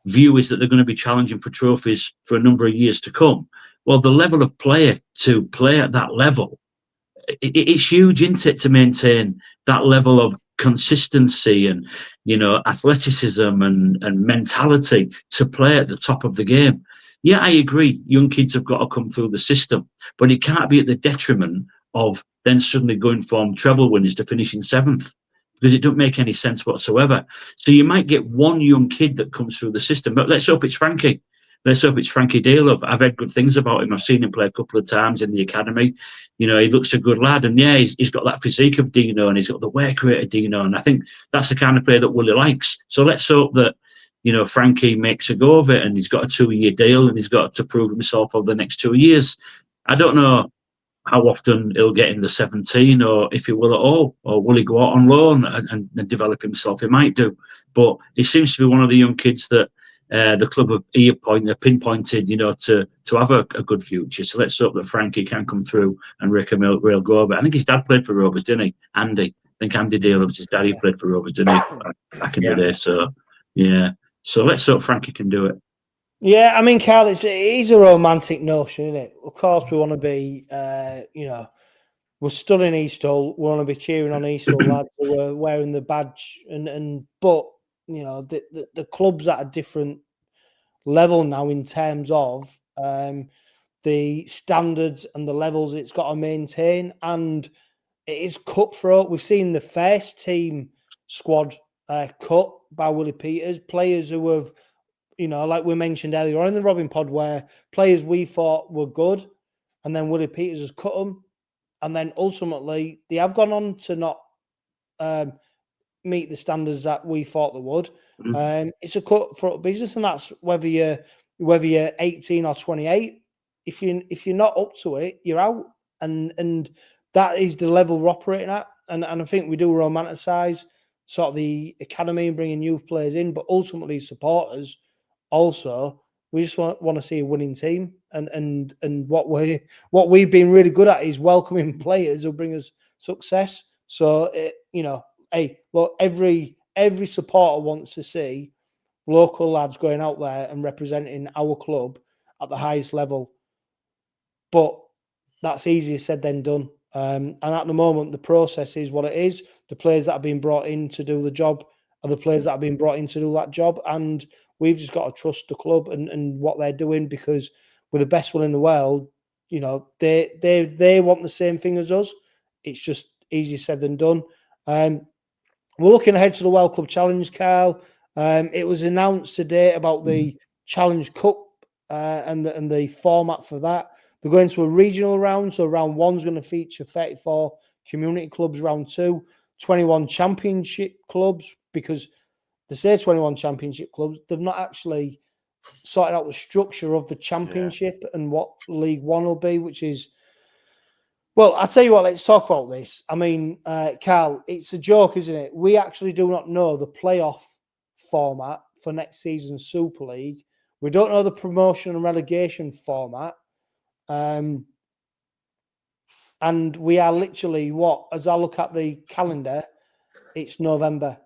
view is that they're going to be challenging for trophies for a number of years to come, well, the level of player to play at that level, it's huge, isn't it, to maintain that level of consistency and, athleticism and mentality to play at the top of the game. Yeah, I agree. Young kids have got to come through the system, but it can't be at the detriment of then suddenly going from treble winners to finishing 7th, because it don't make any sense whatsoever. So you might get one young kid that comes through the system, but let's hope it's Frankie. Let's hope it's Frankie Dearlove. I've heard good things about him. I've seen him play a couple of times in the academy. He looks a good lad. And yeah, he's got that physique of Dino, and he's got the work rate of Dino. And I think that's the kind of player that Willie likes. So let's hope that, Frankie makes a go of it, and he's got a 2-year deal, and he's got to prove himself over the next 2 years. I don't know how often he'll get in the 17, or if he will at all, or will he go out on loan and develop himself? He might do. But he seems to be one of the young kids that the club have pinpointed, to have a good future. So let's hope that Frankie can come through and make a real go of it. I think his dad played for Rovers, didn't he? Andy. I think Andy Dearlove's his daddy played for Rovers, didn't he? Back in the day. So, yeah. So let's hope Frankie can do it. Yeah, I mean, Carl, it is a romantic notion, isn't it? Of course, we want to be, we're still in East Hull. We want to be cheering on East Hull lads who are wearing the badge, but the club's at a different level now in terms of the standards and the levels it's got to maintain, and it is cutthroat. We've seen the first team squad cut by Willie Peters, players who have, like we mentioned earlier on in the Robin Pod, where players we thought were good, and then Willie Peters has cut them, and then ultimately they have gone on to not meet the standards that we thought they would. It's a cutthroat business, and that's whether you're 18 or 28. If you're not up to it, you're out, and that is the level we're operating at. And I think we do romanticize sort of the academy and bringing youth players in, but ultimately supporters also, we just want to see a winning team, and what we've been really good at is welcoming players who bring us success. So hey, look, every supporter wants to see local lads going out there and representing our club at the highest level, but that's easier said than done. And at the moment, the process is what it is. The players that have been brought in to do the job are the players that have been brought in to do that job, and we've just got to trust the club and what they're doing, because we're the best one in the world. They want the same thing as us. It's just easier said than done. We're looking ahead to the World Club Challenge, Carl. It was announced today about the Challenge Cup and the format for that. They're going to a regional round, so round 1's going to feature 34 community clubs, round 2, 21 championship clubs, because they say 21 championship clubs. They've not actually sorted out the structure of the championship and what League One will be, which is, well, I'll tell you what, let's talk about this. I mean, Carl, it's a joke, isn't it? We actually do not know the playoff format for next season's Super League. We don't know the promotion and relegation format. And we are literally, as I look at the calendar, it's November.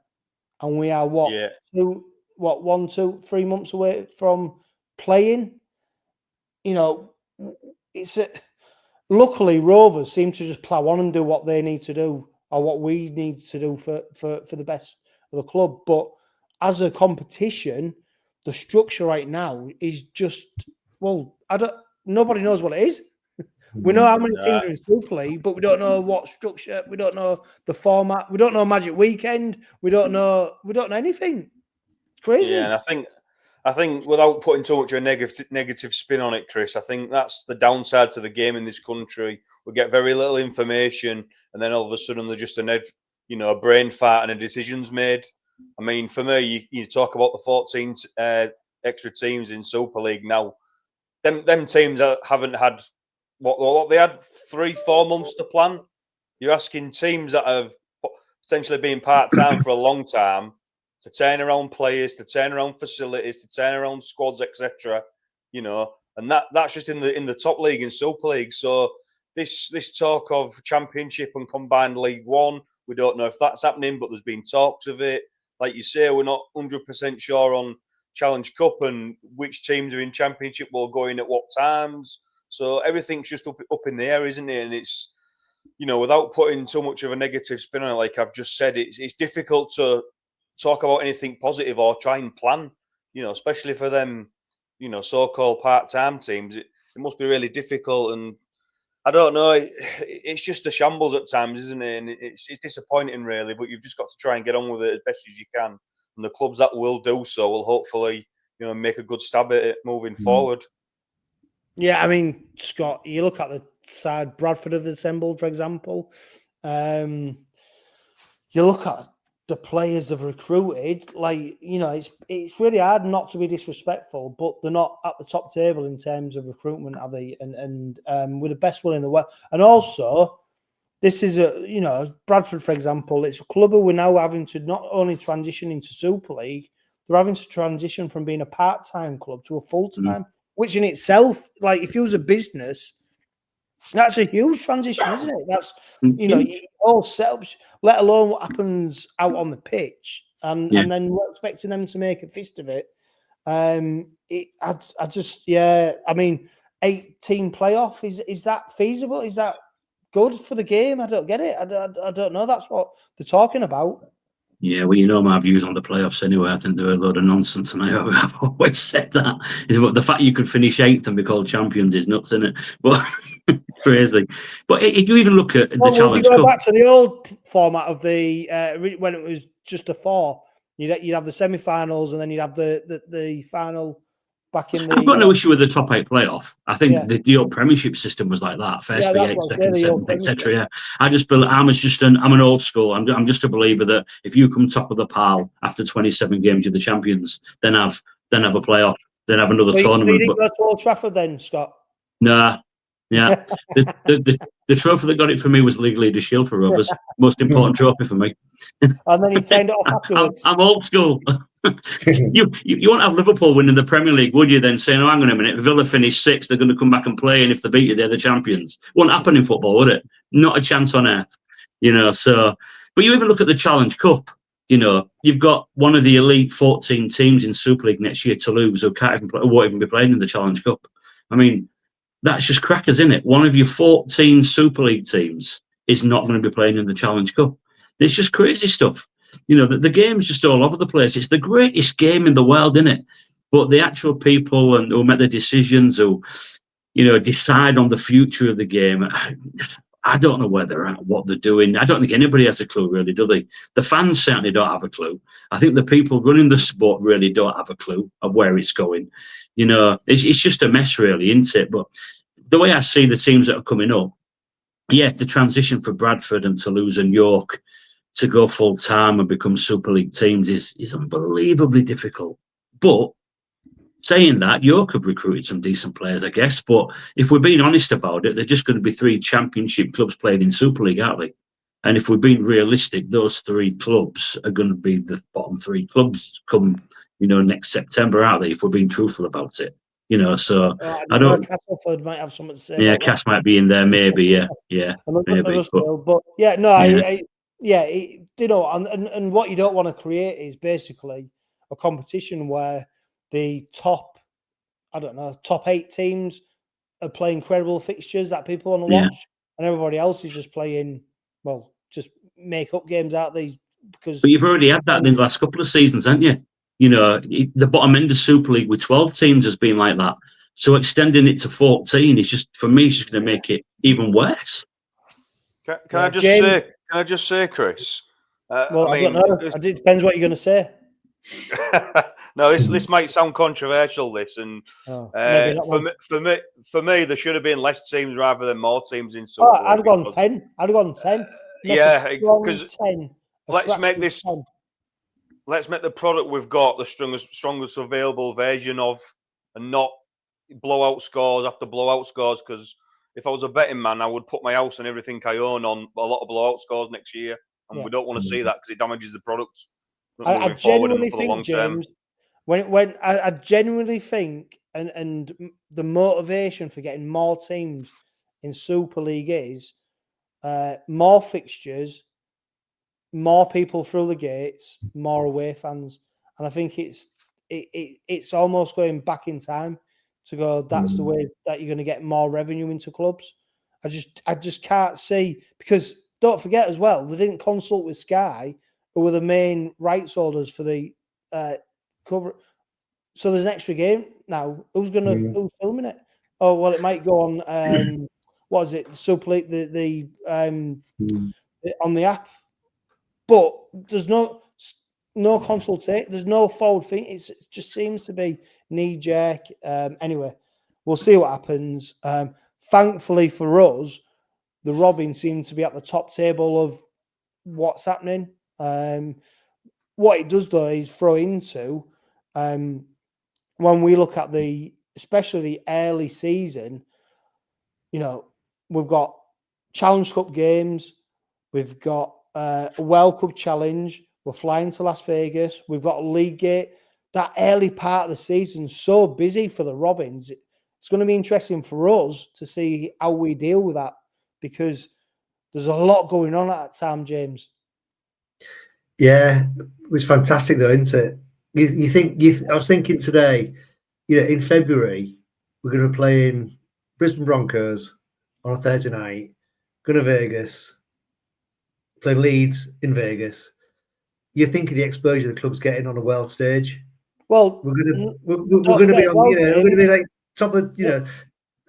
And we are 1, 2, 3 months away from playing. Luckily, Rovers seem to just plough on and do what they need to do, or what we need to do for the best of the club. But as a competition, the structure right now is just, nobody knows what it is. We know how many teams are in Super League, but we don't know what structure. We don't know the format. We don't know Magic Weekend. We don't know anything. It's crazy. Yeah, and I think without putting too much of a negative spin on it, Chris, I think that's the downside to the game in this country. We get very little information, and then all of a sudden there's just a brain fart and a decision's made. I mean, for me, you talk about the 14 extra teams in Super League now. Them teams haven't had what they had 3-4 months to plan. You're asking teams that have potentially been part-time for a long time to turn around players, to turn around facilities, to turn around squads, etc. And that's just in the top league and Super League. So this talk of Championship and combined League One We don't know if that's happening, but there's been talks of it. Like you say, we're not 100% sure on Challenge Cup and which teams are in Championship will go in at what times. So everything's just up in the air, isn't it? And it's, you know, without putting so much of a negative spin on it, like I've just said, it's difficult to talk about anything positive or try and plan, you know, especially for them, you know, so-called part-time teams. It must be really difficult, and I don't know. It's just a shambles at times, isn't it? And it's disappointing, really. But you've just got to try and get on with it as best as you can. And the clubs that will do so will hopefully, you know, make a good stab at it moving forward. Yeah, I mean, Scott, you look at the side Bradford have assembled, for example. You look at the players they've recruited, like, you know, it's really hard not to be disrespectful, but they're not at the top table in terms of recruitment, are they? And with the best will in the world. And also, this is you know, Bradford, for example, it's a club who we're now having to not only transition into Super League, they're having to transition from being a part-time club to a full-time, which in itself, like, if you was a business, that's a huge transition, isn't it? That's, you know, all setups, let alone what happens out on the pitch, and then we're expecting them to make a fist of it. I mean, 8-team playoff, is that feasible? Is that good for the game? I don't get it. I don't know. That's what they're talking about. Yeah, well, you know my views on the playoffs anyway. I think they're a load of nonsense, and I've always said that. Is what the fact you could finish 8th and be called champions is nuts, isn't it? But crazy. But if you even look at the Challenge Cup, back to the old format of the when it was just a 4, you'd have the semi-finals, and then you'd have the final. Back in the, I've got no issue with the top 8 playoff. I think the old Premiership system was like that: first 3, 8, second, 7th, etc. Yeah, I'm an old school. I'm just a believer that if you come top of the pile after 27 games, you're the champions. Then have a playoff. Then have another tournament. So you didn't go to Old Trafford then, Scott? Nah. Yeah, the trophy that got it for me was League Leader Shield for Rovers. Most important trophy for me. And then he turned it off afterwards. I'm old school. You won't have Liverpool winning the Premier League, would you? Then saying, "Oh, hang on a minute, Villa finished 6th, they're going to come back and play, and if they beat you, they're the champions." Won't happen in football, would it? Not a chance on earth, you know. So, but you even look at the Challenge Cup. You know, you've got one of the elite 14 teams in Super League next year, Toulouse, who won't even be playing in the Challenge Cup. I mean, that's just crackers, isn't it? One of your 14 Super League teams is not going to be playing in the Challenge Cup. It's just crazy stuff. You know, the game's just all over the place. It's the greatest game in the world, isn't it? But the actual people who make the decisions, who, you know, decide on the future of the game, I don't know where they're at, what they're doing. I don't think anybody has a clue, really, do they? The fans certainly don't have a clue. I think the people running the sport really don't have a clue of where it's going. You know, it's just a mess, really, isn't it? But the way I see the teams that are coming up, yeah, the transition for Bradford and Toulouse and York to go full time and become Super League teams is unbelievably difficult. But saying that, York have recruited some decent players, I guess. But if we're being honest about it, they're just going to be 3 Championship clubs playing in Super League, aren't they? And if we're being realistic, those 3 clubs are going to be the bottom 3 clubs come, you know, next September, aren't they? If we're being truthful about it, you know. So I don't. Castleford might have something to say. Yeah, Cass might be in there, maybe. Yeah, maybe. But yeah, no, you know, and what you don't want to create is basically a competition where the top 8 teams are playing credible fixtures that people want to watch, and everybody else is just playing, well, just make up games out these. Because, but you've already had that in the last couple of seasons, haven't you? You know, the bottom end of Super League with 12 teams has been like that. So extending it to 14 is just, for me, it's just going to make it even worse. Can I just say, Chris? Well, I don't know. It depends what you're going to say. No, this might sound controversial. For me, there should have been less teams rather than more teams in Super League. I'd have gone 10. I'd have gone 10. Yeah, because let's make the product we've got the strongest available version of, and not blowout scores after blowout scores. Because if I was a betting man, I would put my house and everything I own on a lot of blowout scores next year, and we don't want to see that because it damages the product. I genuinely think, James, when I genuinely think, and the motivation for getting more teams in Super League is more fixtures, more people through the gates, more away fans, and I think it's almost going back in time to go. That's the way that you're going to get more revenue into clubs. I just can't see, because don't forget as well, they didn't consult with Sky, who were the main rights holders for the cover. So there's an extra game now. Who's filming it? Oh well, it might go on. What is it? Super League, the on the app, but there's no consultation. There's no forward thing. It just seems to be knee jerk. Anyway, we'll see what happens. Thankfully for us, the Robin seems to be at the top table of what's happening. What it does though is throw into when we look at especially the early season. You know, we've got Challenge Cup games, we've got a World Cup Challenge. We're flying to Las Vegas. We've got a league gate. That early part of the season is so busy for the Robins. It's going to be interesting for us to see how we deal with that, because there's a lot going on at that time, James. Yeah, it was fantastic though, isn't it? I was thinking today, in February, we're going to play in Brisbane Broncos on a Thursday night, going to Vegas, play Leeds in Vegas. You think of the exposure the club's getting on a world stage. Well, we're going to be on, we're going to be like top of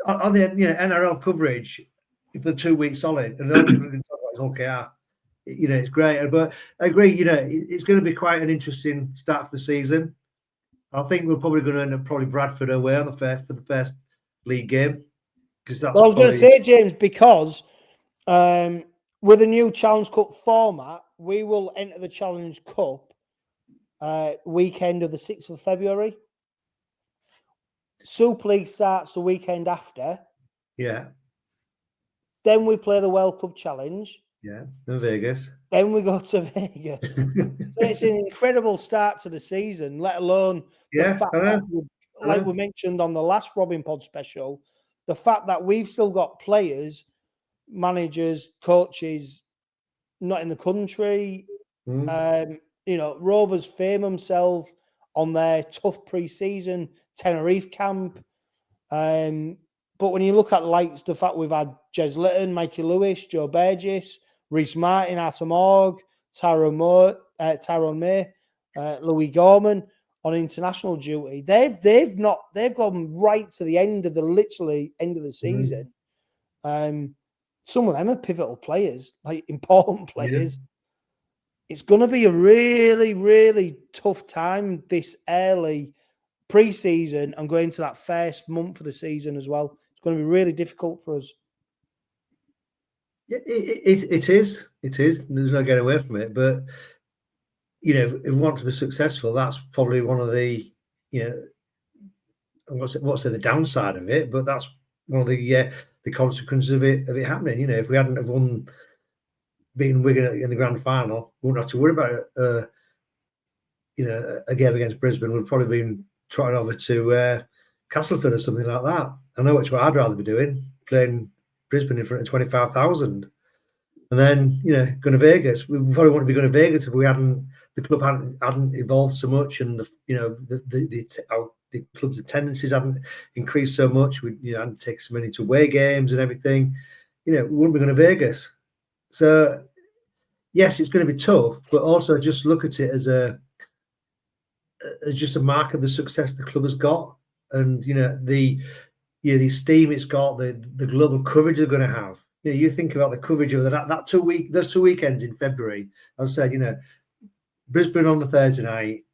on the NRL coverage for 2 weeks solid, and all we're going to talk about is OKR. It's great, but I agree. It's going to be quite an interesting start to the season. I think we're probably going to end up Bradford away on for the first league game, because that's. Well, I was going to say, James, because with the new Challenge Cup format, we will enter the Challenge Cup weekend of the 6th of February. Super League starts the weekend after. Yeah. Then we play the World Cup Challenge. Yeah, in Vegas. Then we go to Vegas. So it's an incredible start to the season, let alone the fact that, like we mentioned on the last Robin Pod special, the fact that we've still got players, managers, coaches not in the country. Rovers fame themselves on their tough pre-season Tenerife camp. But when you look at the fact we've had Jez Litton, Mikey Lewis, Joe Burgess, Rhys Martin, Arthur Morg, Tyrone May, Louis Gorman on international duty. They've gone right to the end of the season. Some of them are pivotal players, like important players. Yeah. It's going to be a really, really tough time this early pre-season and going to that first month of the season as well. It's going to be really difficult for us. Yeah, it is. There's no getting away from it. But if we want to be successful, that's probably one of the what's the downside of it. But that's one of the consequences of it happening. If we hadn't have beaten Wigan in the grand final, we wouldn't have to worry about a game against Brisbane. We'd probably been trotting over to Castleford or something like that. I know which what I'd rather be doing, playing Brisbane in front of 25,000, and then going to Vegas. We probably wouldn't be going to Vegas if the club hadn't evolved so much, and the club's attendances hadn't increased so much. We hadn't taken so many to away games and everything. We wouldn't be going to Vegas. So yes, it's going to be tough, but also just look at it as just a mark of the success the club has got, and the esteem it's got, the global coverage they're going to have. You think about the coverage of those 2 weekends in February. As I said, Brisbane on the Thursday night,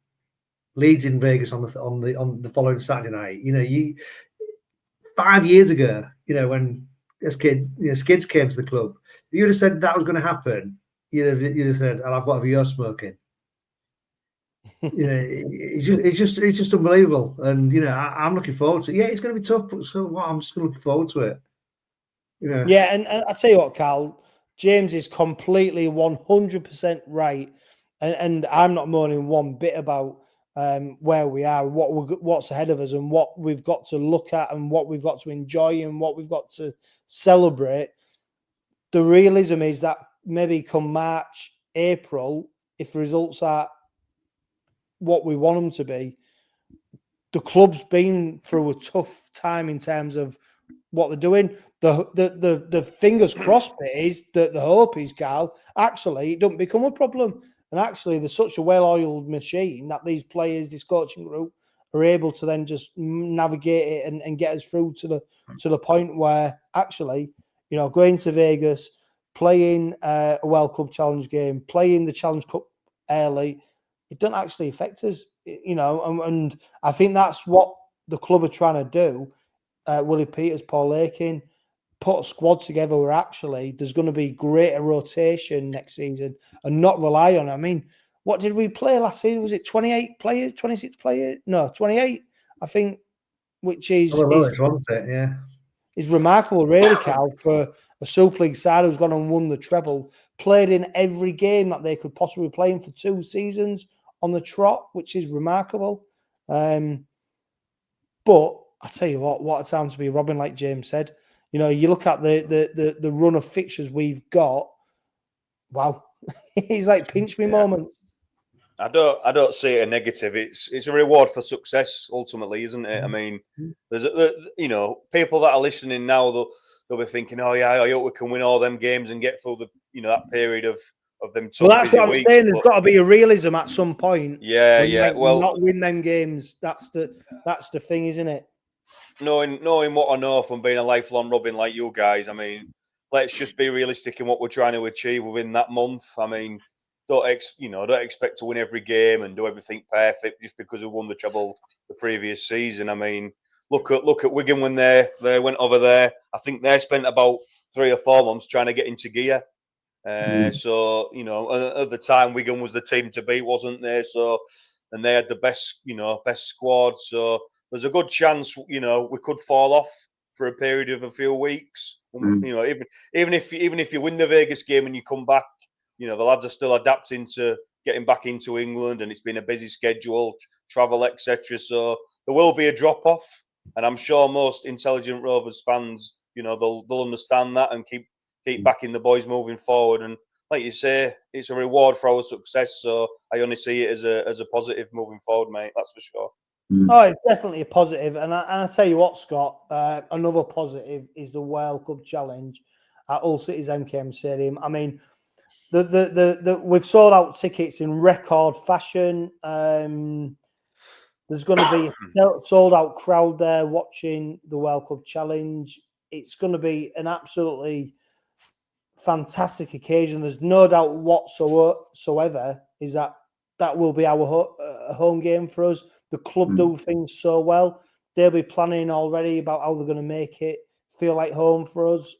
Leeds in Vegas on the following Saturday night. 5 years ago, when Skids came to the club, if you'd have said that was going to happen, you'd have said, "I'll have whatever you're smoking." It's just unbelievable, and I'm looking forward to it. Yeah, it's going to be tough, but so what? I'm just looking forward to it. Yeah, and I tell you what, Carl, James is completely 100% right, and I'm not moaning one bit about where we are, what's ahead of us, and what we've got to look at, and what we've got to enjoy, and what we've got to celebrate. The realism is that maybe come March, April, if the results are what we want them to be, the club's been through a tough time in terms of what they're doing. The fingers crossed bit is that the hope is, Carl, actually it doesn't become a problem. And actually, there's such a well-oiled machine that these players, this coaching group, are able to then just navigate it and get us through to the point where actually, going to Vegas, playing a World Club Challenge game, playing the Challenge Cup early, it doesn't actually affect us, and I think that's what the club are trying to do. 𝗁𝗲𝗏𝗄𝗏, 𝗂𝗂𝗏𝗂𝗏, put a squad together where actually there's going to be greater rotation next season and not rely on. I mean, what did we play last season? Was it 28 players, 26 players? No, 28, I think, which is remarkable, really, Cal, for a Super League side who's gone and won the treble, played in every game that they could possibly play in for 2 seasons on the trot, which is remarkable. But I tell you what a time to be Robin, like James said. You look at the run of fixtures we've got. Wow, it's like pinch me moments. I don't see it a negative. It's a reward for success ultimately, isn't it? I mean, there's people that are listening now, they'll be thinking, oh yeah, I hope we can win all them games and get through the that period of them. Well, that's what I'm saying. There's got to be a realism at some point. Yeah. Well, not win them games. That's the thing, isn't it? Knowing what I know from being a lifelong Robin like you guys, I mean, let's just be realistic in what we're trying to achieve within that month. I mean, don't expect to win every game and do everything perfect just because we won the treble the previous season. I mean, look at Wigan when they went over there. I think they spent about 3 or 4 months trying to get into gear. So at the time Wigan was the team to beat, wasn't they? So, and they had the best squad. So there's a good chance we could fall off for a period of a few weeks. Even if you win the Vegas game and you come back, the lads are still adapting to getting back into England, and it's been a busy schedule, travel, etc. So there will be a drop off, and I'm sure most intelligent Rovers fans, they'll understand that and keep backing the boys moving forward. And like you say, it's a reward for our success. So I only see it as a positive moving forward, mate. That's for sure. Oh, it's definitely a positive. And I tell you what, Scott, another positive is the World Club Challenge at Hull City's MKM Stadium. I mean, we've sold out tickets in record fashion. There's going to be a sold out crowd there watching the World Club Challenge. It's going to be an absolutely fantastic occasion. There's no doubt whatsoever is that will be our home game for us. The club do things so well. They'll be planning already about how they're going to make it feel like home for us.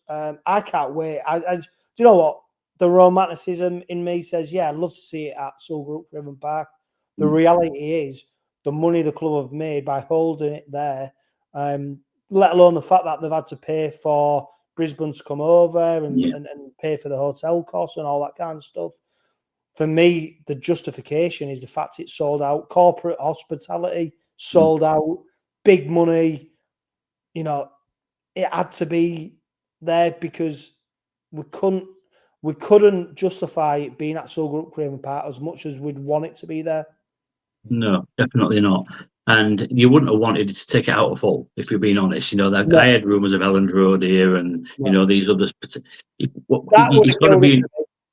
I can't wait. Do you know what? The romanticism in me says, yeah, I'd love to see it at Sewell Group Craven Park. The reality is the money the club have made by holding it there, let alone the fact that they've had to pay for Brisbane to come over and pay for the hotel costs and all that kind of stuff. For me, the justification is the fact it's sold out. Corporate hospitality, sold out, big money. It had to be there because we couldn't justify it being at Sewell Group Craven Park as much as we'd want it to be there. No, definitely not. And you wouldn't have wanted to take it out of Hull, if you're being honest. I had rumours of Elland Road here and, these others.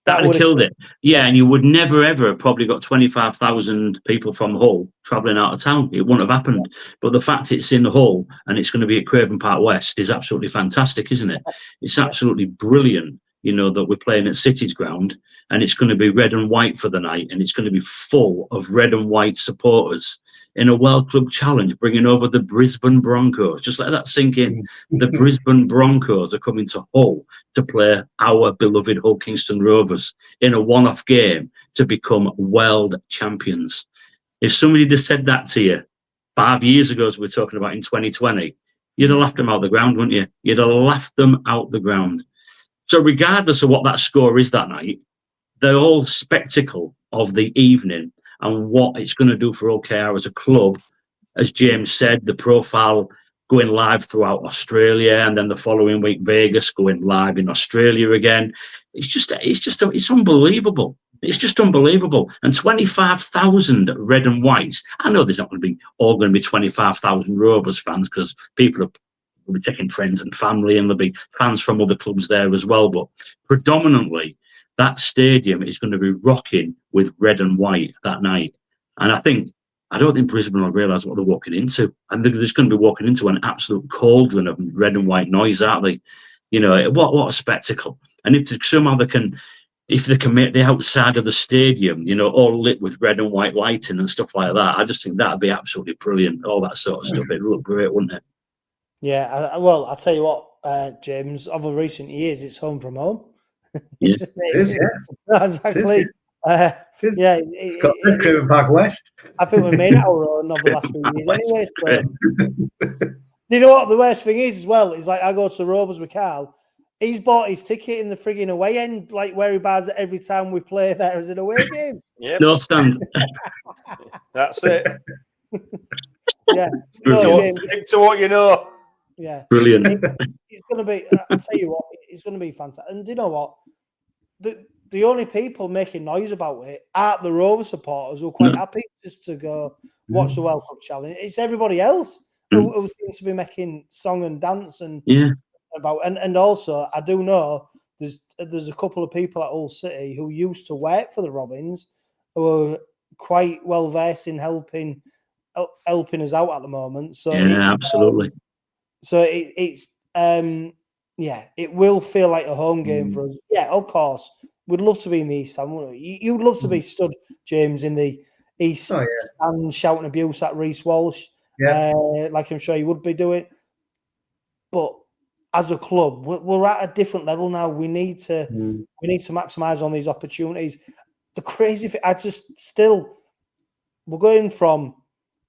That would have killed it. Yeah, and you would never, ever have probably got 25,000 people from Hull travelling out of town. It wouldn't have happened. But the fact it's in Hull and it's going to be at Craven Park West is absolutely fantastic, isn't it? It's absolutely brilliant, that we're playing at City's ground and it's going to be red and white for the night and it's going to be full of red and white supporters in a World Club Challenge, bringing over the Brisbane Broncos. Just let that sink in. The Brisbane Broncos are coming to Hull to play our beloved Hull Kingston Rovers in a one-off game to become world champions. If somebody just said that to you 5 years ago, as we're talking about in 2020, you'd have laughed them out the ground, wouldn't you? You'd have laughed them out the ground. So regardless of what that score is that night, the whole spectacle of the evening and what it's going to do for OKR as a club, as James said, the profile going live throughout Australia and then the following week Vegas going live in Australia again. It's unbelievable. It's just unbelievable. And 25,000 red and whites. I know there's not going to be all going to be 25,000 Rovers fans because people will be taking friends and family, and there'll be fans from other clubs there as well. But predominantly, that stadium is going to be rocking with red and white that night. And I don't think Brisbane will realise what they're walking into. And they're just going to be walking into an absolute cauldron of red and white noise, aren't they? You know, what a spectacle. And if somehow they can make the outside of the stadium, you know, all lit with red and white lighting and stuff like that, I just think that'd be absolutely brilliant. All that sort of stuff. It'd look great, wouldn't it? Yeah, well, I'll tell you what, James, over recent years, it's home from home. Yeah. It is, yeah. Exactly. Yeah, it's got Craven Park West. I think we made it our own over the last few years anyway. So. You know what the worst thing is as well? Is like I go to the Rovers with Carl. He's bought his ticket in the frigging away end, like where he buys it every time we play there as an away game. Yep. No stand. That's it. Yeah. Stick to what you know. Yeah. Brilliant. It's going to be, I'll tell you what, it's going to be fantastic. And do you know what? The only people making noise about it aren't the Rover supporters who are quite happy just to go watch the World Cup Challenge. It's everybody else who seems to be making song and dance and about. And also, I do know there's a couple of people at Hull City who used to work for the Robins who are quite well versed in helping us out at the moment. So yeah, absolutely. So it will feel like a home game for us. Yeah, of course. We'd love to be in the East Stand, wouldn't we? You'd love to be stood, James, in the East Stand shouting abuse at Reece Walsh, like I'm sure you would be doing. But as a club, we're at a different level now. We need to maximise on these opportunities. The crazy thing, we're going from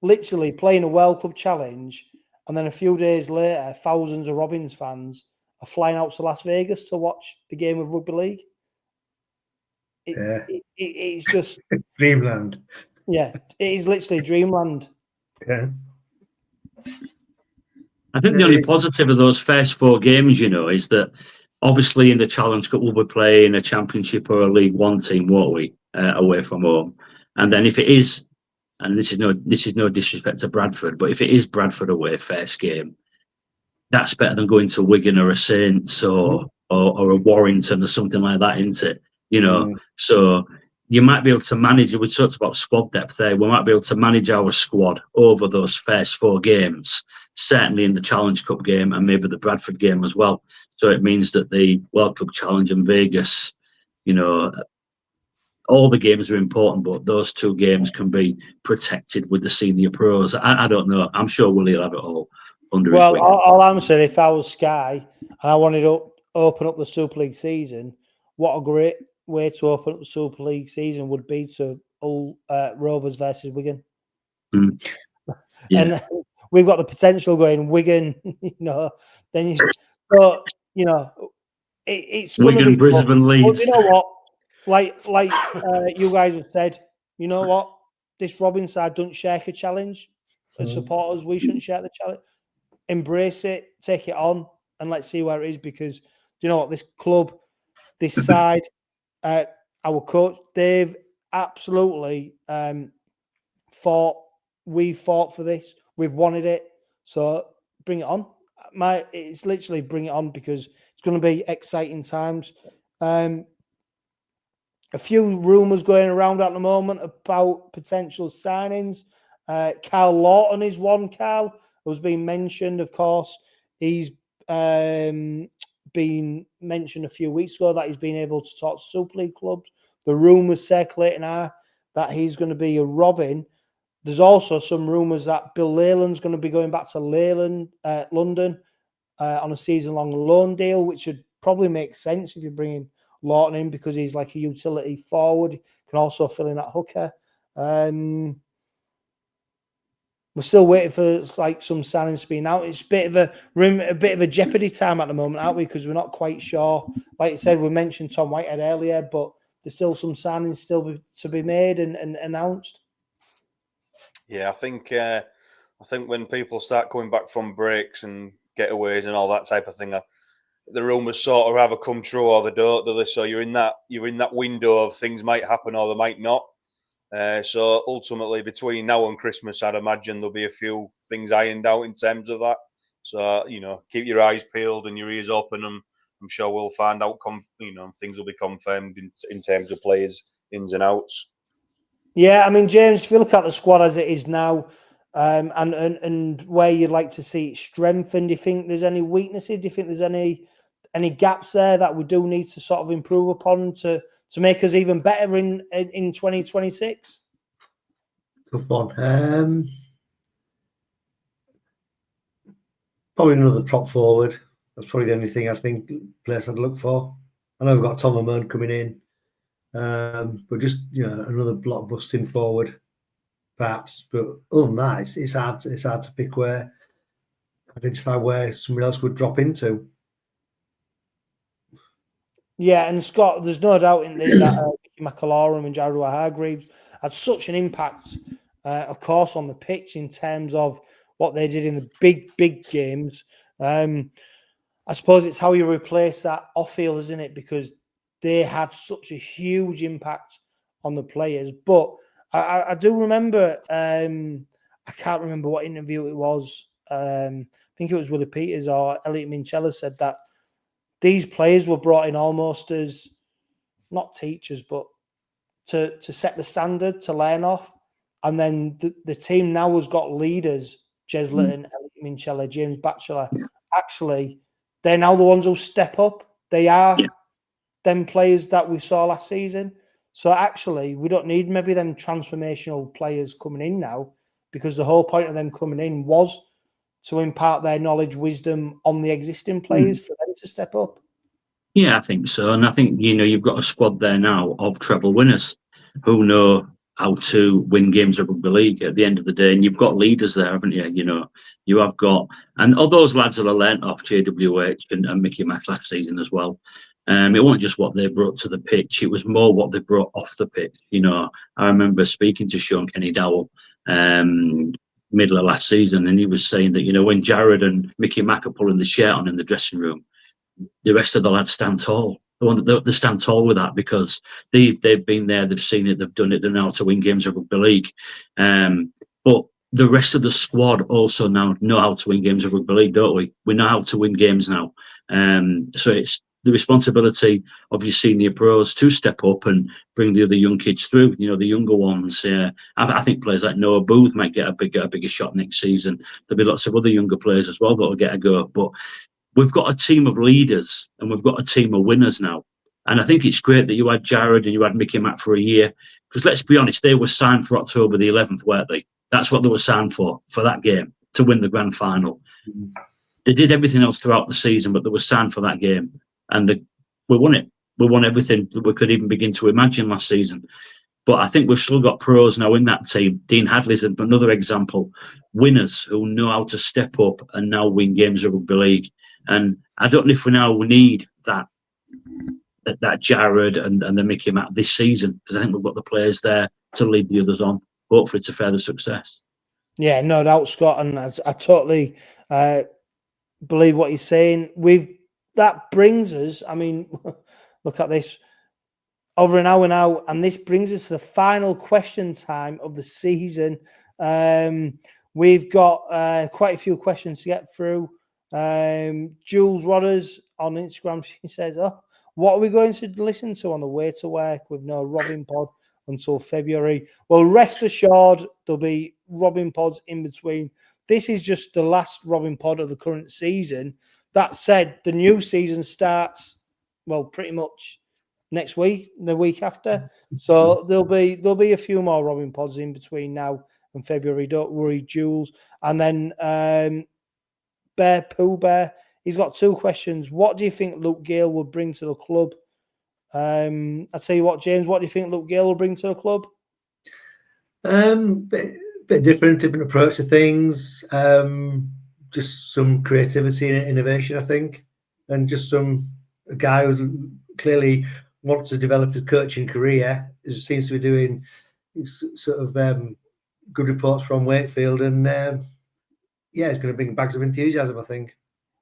literally playing a World Cup Challenge, and then a few days later, thousands of Robins fans are flying out to Las Vegas to watch the game of rugby league. It's just dreamland. Yeah, it is literally dreamland. Yeah. I think the only positive of those first 4 games, you know, is that obviously in the Challenge Cup we'll be playing a Championship or a League One team, won't we, away from home? And then if it is, and this is no disrespect to Bradford, but if it is Bradford away first game, that's better than going to Wigan or a Saints or a Warrington or something like that, isn't it? You know, so you might be able to manage. We talked about squad depth there. We might be able to manage our squad over those first 4 games, certainly in the Challenge Cup game and maybe the Bradford game as well. So it means that the World Cup Challenge in Vegas, you know, all the games are important, but those 2 games can be protected with the senior pros. I don't know. I'm sure Willie will have it all under his wing. All I'm saying, if I was Sky and I wanted to open up the Super League season, what a great way to open up the Super League season would be to all Rovers versus Wigan. And we've got the potential going Wigan, you know, then it's going to be Brisbane, Leeds. But you know what? Like you guys have said, you know what? This Robin side don't share a challenge. As supporters, we shouldn't share the challenge. Embrace it, take it on, and let's see where it is. Because you know what? This club, this side, our coach Dave, absolutely fought. We fought for this. We've wanted it. So bring it on. It's literally bring it on because it's going to be exciting times. A few rumours going around at the moment about potential signings. Carl Lawton is one. Carl who's been mentioned, of course. He's been mentioned a few weeks ago that he's been able to talk to Super League clubs. The rumours circulating are that he's going to be a Robin. There's also some rumours that Bill Leyland's going to be going back to London on a season-long loan deal, which would probably make sense if you're bringing Lawton in because he's like a utility forward. Can also fill in that hooker. We're still waiting for like some signings to be out. It's a bit of a jeopardy time at the moment, aren't we? Because we're not quite sure. Like I said, we mentioned Tom Whitehead earlier, but there's still some signings still to be made and announced. Yeah, I think when people start coming back from breaks and getaways and all that type of thing, the rumours sort of either come true or they don't, do they? So you're in that window of things might happen or they might not. So ultimately, between now and Christmas, I'd imagine there'll be a few things ironed out in terms of that. So keep your eyes peeled and your ears open, and I'm sure we'll find out. Things will be confirmed in terms of players' ins and outs. Yeah, I mean, James, if you look at the squad as it is now, and where you'd like to see it strengthened, do you think there's any weaknesses? Do you think there's any gaps there that we do need to sort of improve upon to make us even better in 2026? Tough one. Probably another prop forward. That's probably the only thing I think place I'd look for. I know we've got Tom Whitehead coming in, but just another block busting forward, perhaps. But other than that, it's hard to identify where somebody else would drop into. Yeah, and Scott, there's no doubt in there that 𝗵𝗂𝗡𝗏 and Jared Hargreaves had such an impact, of course, on the pitch in terms of what they did in the big games. I suppose it's how you replace that off field, isn't it? Because they had such a huge impact on the players. But I do remember, I can't remember what interview it was. I think it was Willie Peters or Elliot Minchella said that these players were brought in almost as not teachers, but to set the standard, to learn off. And then the team now has got leaders, Jez Litton, Elliot Minchella, James Batchelor. Actually, they're now the ones who step up. They are them players that we saw last season. So actually, we don't need maybe them transformational players coming in now, because the whole point of them coming in was to impart their knowledge, wisdom on the existing players for them to step up. Yeah, I think so. And I think, you've got a squad there now of treble winners who know how to win games of rugby league at the end of the day. And you've got leaders there, haven't you? You have got, and all those lads that I learnt off 𝗀𝗃𝗏 and Mickey Mack last season as well. It wasn't just what they brought to the pitch, it was more what they brought off the pitch. I remember speaking to Shaun Kenny-Dowall middle of last season, and he was saying that, when Jared and Mickey Mack are pulling the shirt on in the dressing room, the rest of the lads stand tall. They stand tall with that because they've been there, they've seen it, they've done it, they know how to win games of rugby league. But the rest of the squad also now know how to win games of rugby league, don't we? We know how to win games now. So it's the responsibility of your senior pros to step up and bring the other young kids through, the younger ones. I think players like Noah Booth might get a bigger shot next season. There'll be lots of other younger players as well that will get a go. But we've got a team of leaders and we've got a team of winners now. And I think it's great that you had Jared and you had Mickey Mack for a year, because let's be honest, they were signed for October the 11th, weren't they? That's what they were signed for that game, to win the grand final. They did everything else throughout the season, but they were signed for that game. And we won it. We won everything that we could even begin to imagine last season. But I think we've still got pros now in that team. Dean Hadley's another example. Winners who know how to step up and now win games of rugby league. And I don't know if we now need that Jared and the Mickey Mack this season, because I think we've got the players there to lead the others on, hopefully to further success. Yeah, no doubt, Scott, and I totally believe what you're saying. That brings us, I mean, look at this, over an hour now, and this brings us to the final question time of the season. We've got quite a few questions to get through. Jules Rodders on Instagram, she says, what are we going to listen to on the way to work with no Robin Pod until February? Well, rest assured, there'll be Robin Pods in between. This is just the last Robin Pod of the current season. That said, the new season starts, well, pretty much next week, the week after. So there'll be a few more Robin Pods in between now and February. Don't worry, Jules. And then 𝗵𝗂𝗏𝗏, he's got two questions. What do you think Luke Gale will bring to the club? I'll tell you what, James, what do you think Luke Gale will bring to the club? Bit different approach to things. Just some creativity and innovation, I think, and just a guy who clearly wants to develop his coaching career. He seems to be doing sort of good reports from Wakefield, and he's going to bring bags of enthusiasm, I think.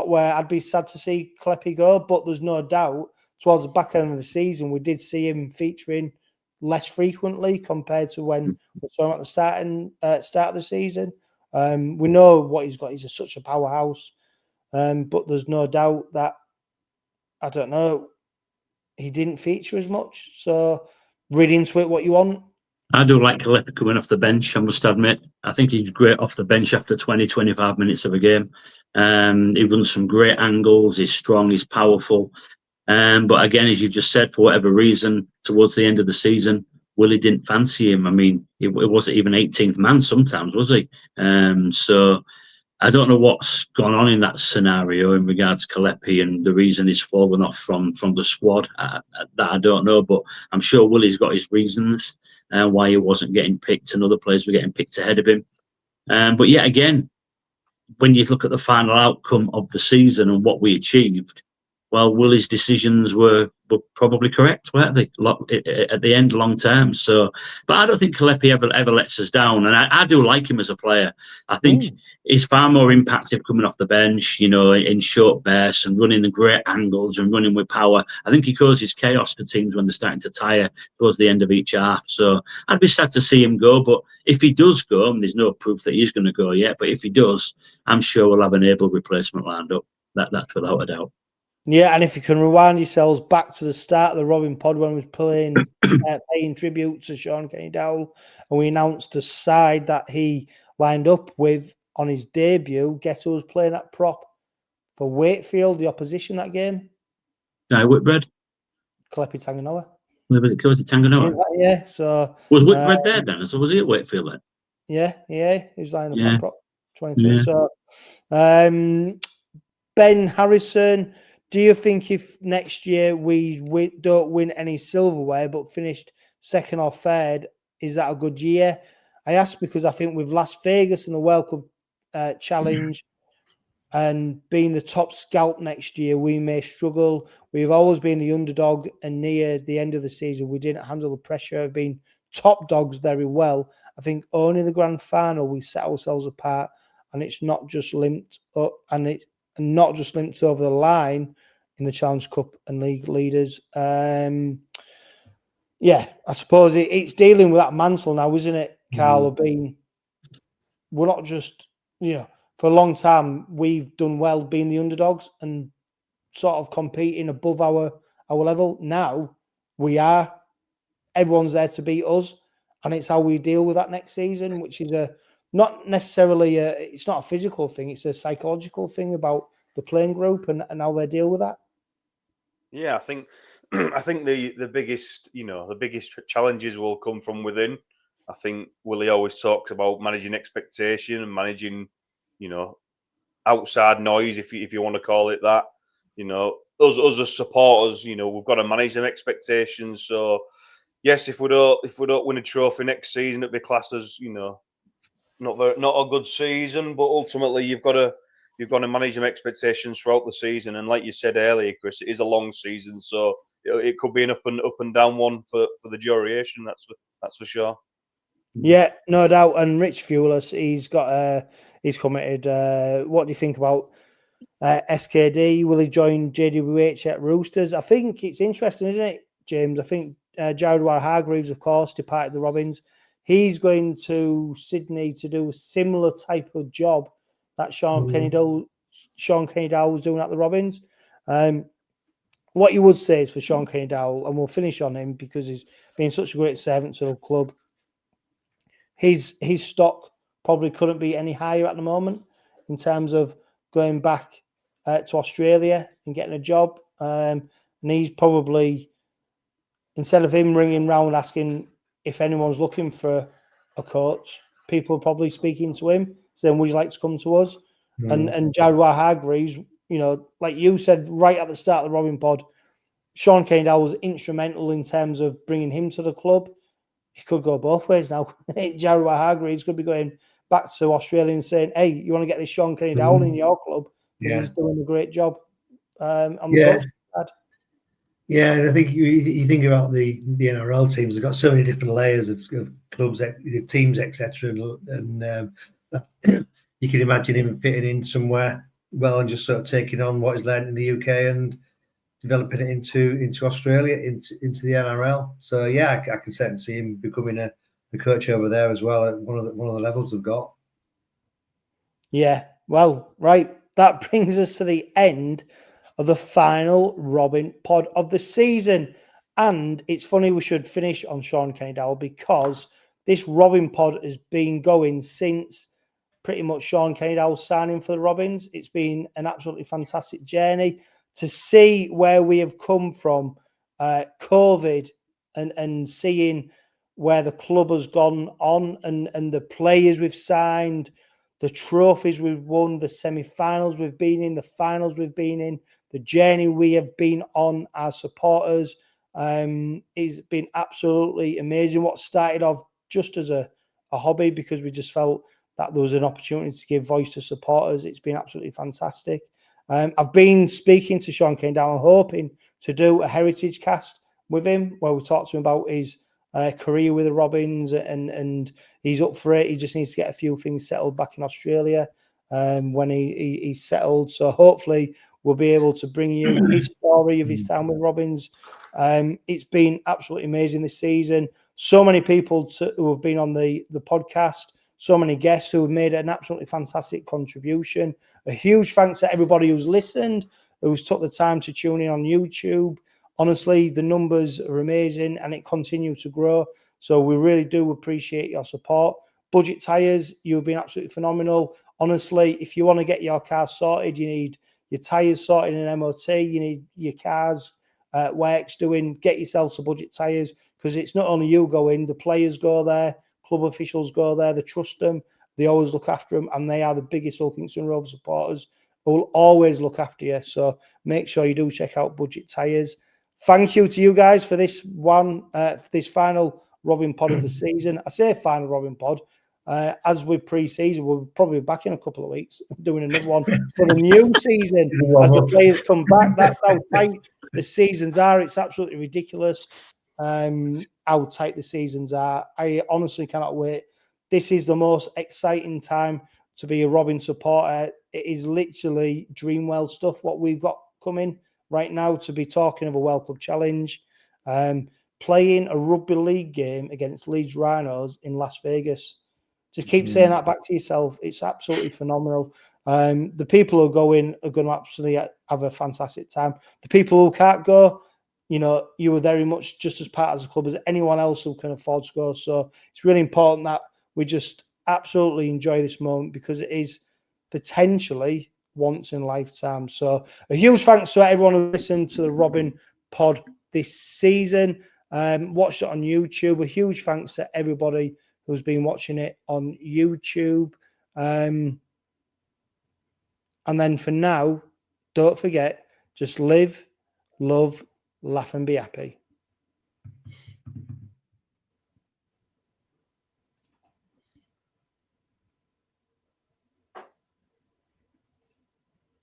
spot where I'd be sad to see 𝗂𝗄𝗻 go, but there's no doubt towards the back end of the season we did see him featuring less frequently compared to when we saw him at the start of the season. We know what he's got. He's such a powerhouse, but there's no doubt that, I don't know, he didn't feature as much. So read into it what you want. I do like 𝗂𝗻𝗻𝗃 coming off the bench, I must admit. I think he's great off the bench after 20, 25 minutes of a game. He runs some great angles, he's strong, he's powerful. But again, as you just said, for whatever reason, towards the end of the season, Willie didn't fancy him. I mean, it wasn't even 18th man sometimes, was he? So I don't know what's gone on in that scenario in regards to 𝗂𝗻𝗃𝗃 and the reason he's fallen off from the squad. That I don't know, but I'm sure Willie's got his reasons why he wasn't getting picked and other players were getting picked ahead of him. But yet again, when you look at the final outcome of the season and what we achieved, well, Willie's decisions were probably correct, weren't they? At the end, long term. So, but I don't think 𝗀𝗡𝗴𝗏 ever lets us down, and I do like him as a player. I think he's far more impactful coming off the bench, in short bursts and running the great angles and running with power. I think he causes chaos for teams when they're starting to tire towards the end of each half. So I'd be sad to see him go, but if he does go, and there's no proof that he's going to go yet, but if he does, I'm sure we'll have an able replacement lined up. That's without a doubt. Yeah, and if you can rewind yourselves back to the start of the Robin Pod when we was paying tribute to Shaun Kenny-Dowall, and we announced the side that he lined up with on his debut, guess who was playing at prop for Wakefield, the opposition that game? Whitbread. 𝗀𝗡𝗴𝗏𝗏. 𝗀𝗡𝗴𝗏𝗏. Yeah, so was Whitbread there then? So was he at Wakefield then? Yeah, he was lining up on prop 22. Yeah. So Ben Harrison, do you think if next year we don't win any silverware but finished second or third, is that a good year? I ask because I think with Las Vegas and the World Cup challenge and being the top scalp next year, we may struggle. We've always been the underdog, and near the end of the season, we didn't handle the pressure of being top dogs very well. I think only the grand final we set ourselves apart, and it's not just limped up, and not just limped over the line in the Challenge Cup and league leaders. Yeah, I suppose it's dealing with that mantle now, isn't it, Carl? Of being, we're not just, for a long time we've done well being the underdogs and sort of competing above our level. Now we are. Everyone's there to beat us, and it's how we deal with that next season, which is not necessarily it's not a physical thing, it's a psychological thing about the playing group and how they deal with that. Yeah, I think the biggest challenges will come from within. I think Willie always talks about managing expectation and managing, outside noise, if you want to call it that. Us as supporters, we've got to manage them expectations. So yes, if we don't win a trophy next season, it'll be classed as, not a good season. But ultimately, you've got to manage them expectations throughout the season. And like you said earlier, Chris, it is a long season, so it could be an up and down one for the duration. That's for sure. Yeah, no doubt. And Rich Fewless, he's committed. What do you think about SKD? Will he join JWH at Roosters? I think it's interesting, isn't it, James? I think Jared Waerea-Hargreaves, of course, departed the Robins. He's going to Sydney to do a similar type of job that Shaun Kenny-Dowall was doing at the Robins. What you would say is for Shaun Kenny-Dowall, and we'll finish on him because he's been such a great servant to the club. His stock probably couldn't be any higher at the moment in terms of going back to Australia and getting a job. And he's probably, instead of him ringing round asking if anyone's looking for a coach, people are probably speaking to him, saying, would you like to come to us? And Jared Waerea-Hargreaves, like you said right at the start of the Robin Pod, Shaun Kenny-Dowall was instrumental in terms of bringing him to the club. It could go both ways now. Jared Waerea-Hargreaves could be going back to Australia and saying, hey, you want to get this Shaun Kenny-Dowall in your club because he's doing a great job on the coach side. Yeah, and I think you think about the NRL teams, they've got so many different layers of clubs, teams, etc. And you can imagine him fitting in somewhere well and just sort of taking on what he's learned in the UK and developing it into Australia, into the NRL. So yeah, I can certainly see him becoming a coach over there as well at one of the levels they've got. Yeah, well, right. That brings us to the end of the final Robin Pod of the season. And it's funny we should finish on Shaun Kenny-Dowall because this Robin Pod has been going since pretty much Shaun Kenny-Dowall signing for the Robins. It's been an absolutely fantastic journey to see where we have come from COVID and seeing where the club has gone on and the players we've signed, the trophies we've won, the semi-finals we've been in, the finals we've been in, the journey we have been on as supporters. It's been absolutely amazing. What started off just as a hobby because we just felt that there was an opportunity to give voice to supporters. It's been absolutely fantastic. I've been speaking to Shaun Kenny-Dowall, hoping to do a heritage cast with him where we talk to him about his career with the Robins, and he's up for it. He just needs to get a few things settled back in Australia when he's settled. So hopefully we'll be able to bring you his story of his time with Robins. It's been absolutely amazing this season. So many people who have been on the podcast, so many guests who have made an absolutely fantastic contribution. A huge thanks to everybody who's listened, who's took the time to tune in on YouTube. Honestly, the numbers are amazing and it continues to grow. So we really do appreciate your support. Budget Tyres, you've been absolutely phenomenal. Honestly, if you want to get your car sorted, you need your tyres sorted in an MOT, you need your cars works doing, get yourself to Budget Tyres, because it's not only you going, the players go there, club officials go there, they trust them, they always look after them, and they are the biggest Hull Kingston Rovers supporters who will always look after you. So make sure you do check out Budget Tyres. Thank you to you guys for this this final Robin Pod of the season. I say final Robin Pod. As with pre-season, we'll probably be back in a couple of weeks doing another one for the new season as the players come back. That's how tight the seasons are. It's absolutely ridiculous how tight the seasons are. I honestly cannot wait. This is the most exciting time to be a Robin supporter. It is literally dream world stuff what we've got coming right now, to be talking of a World Club Challenge, playing a rugby league game against Leeds Rhinos in Las Vegas. Just keep saying that back to yourself. It's absolutely phenomenal. The people who go in are going to absolutely have a fantastic time. The people who can't go, you know, you are very much just as part of the club as anyone else who can afford to go. So it's really important that we just absolutely enjoy this moment, because it is potentially once in a lifetime. So a huge thanks to everyone who listened to the Robin Pod this season. Watched it on YouTube. A huge thanks to everybody who's been watching it on YouTube. And then for now, don't forget, just live, love, laugh and be happy.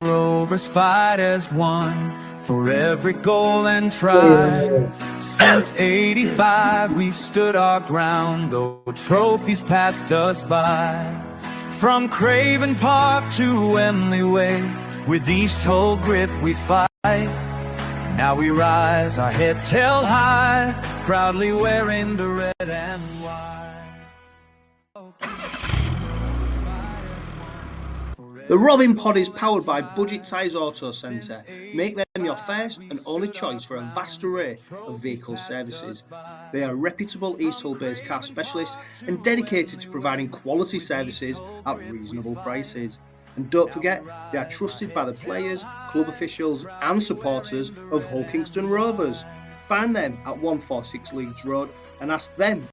Rovers fight as one for every goal and try. Since '85 we've stood our ground, though trophies passed us by. From Craven Park to Wembley Way, with each toe grip we fight. Now we rise, our heads held high, proudly wearing the red and white. The Robin Pod is powered by Budget Tyres Auto Centre. Make them your first and only choice for a vast array of vehicle services. They are reputable East Hull-based car specialists and dedicated to providing quality services at reasonable prices. And don't forget, they are trusted by the players, club officials and supporters of Hull Kingston Rovers. Find them at 146 Leeds Road and ask them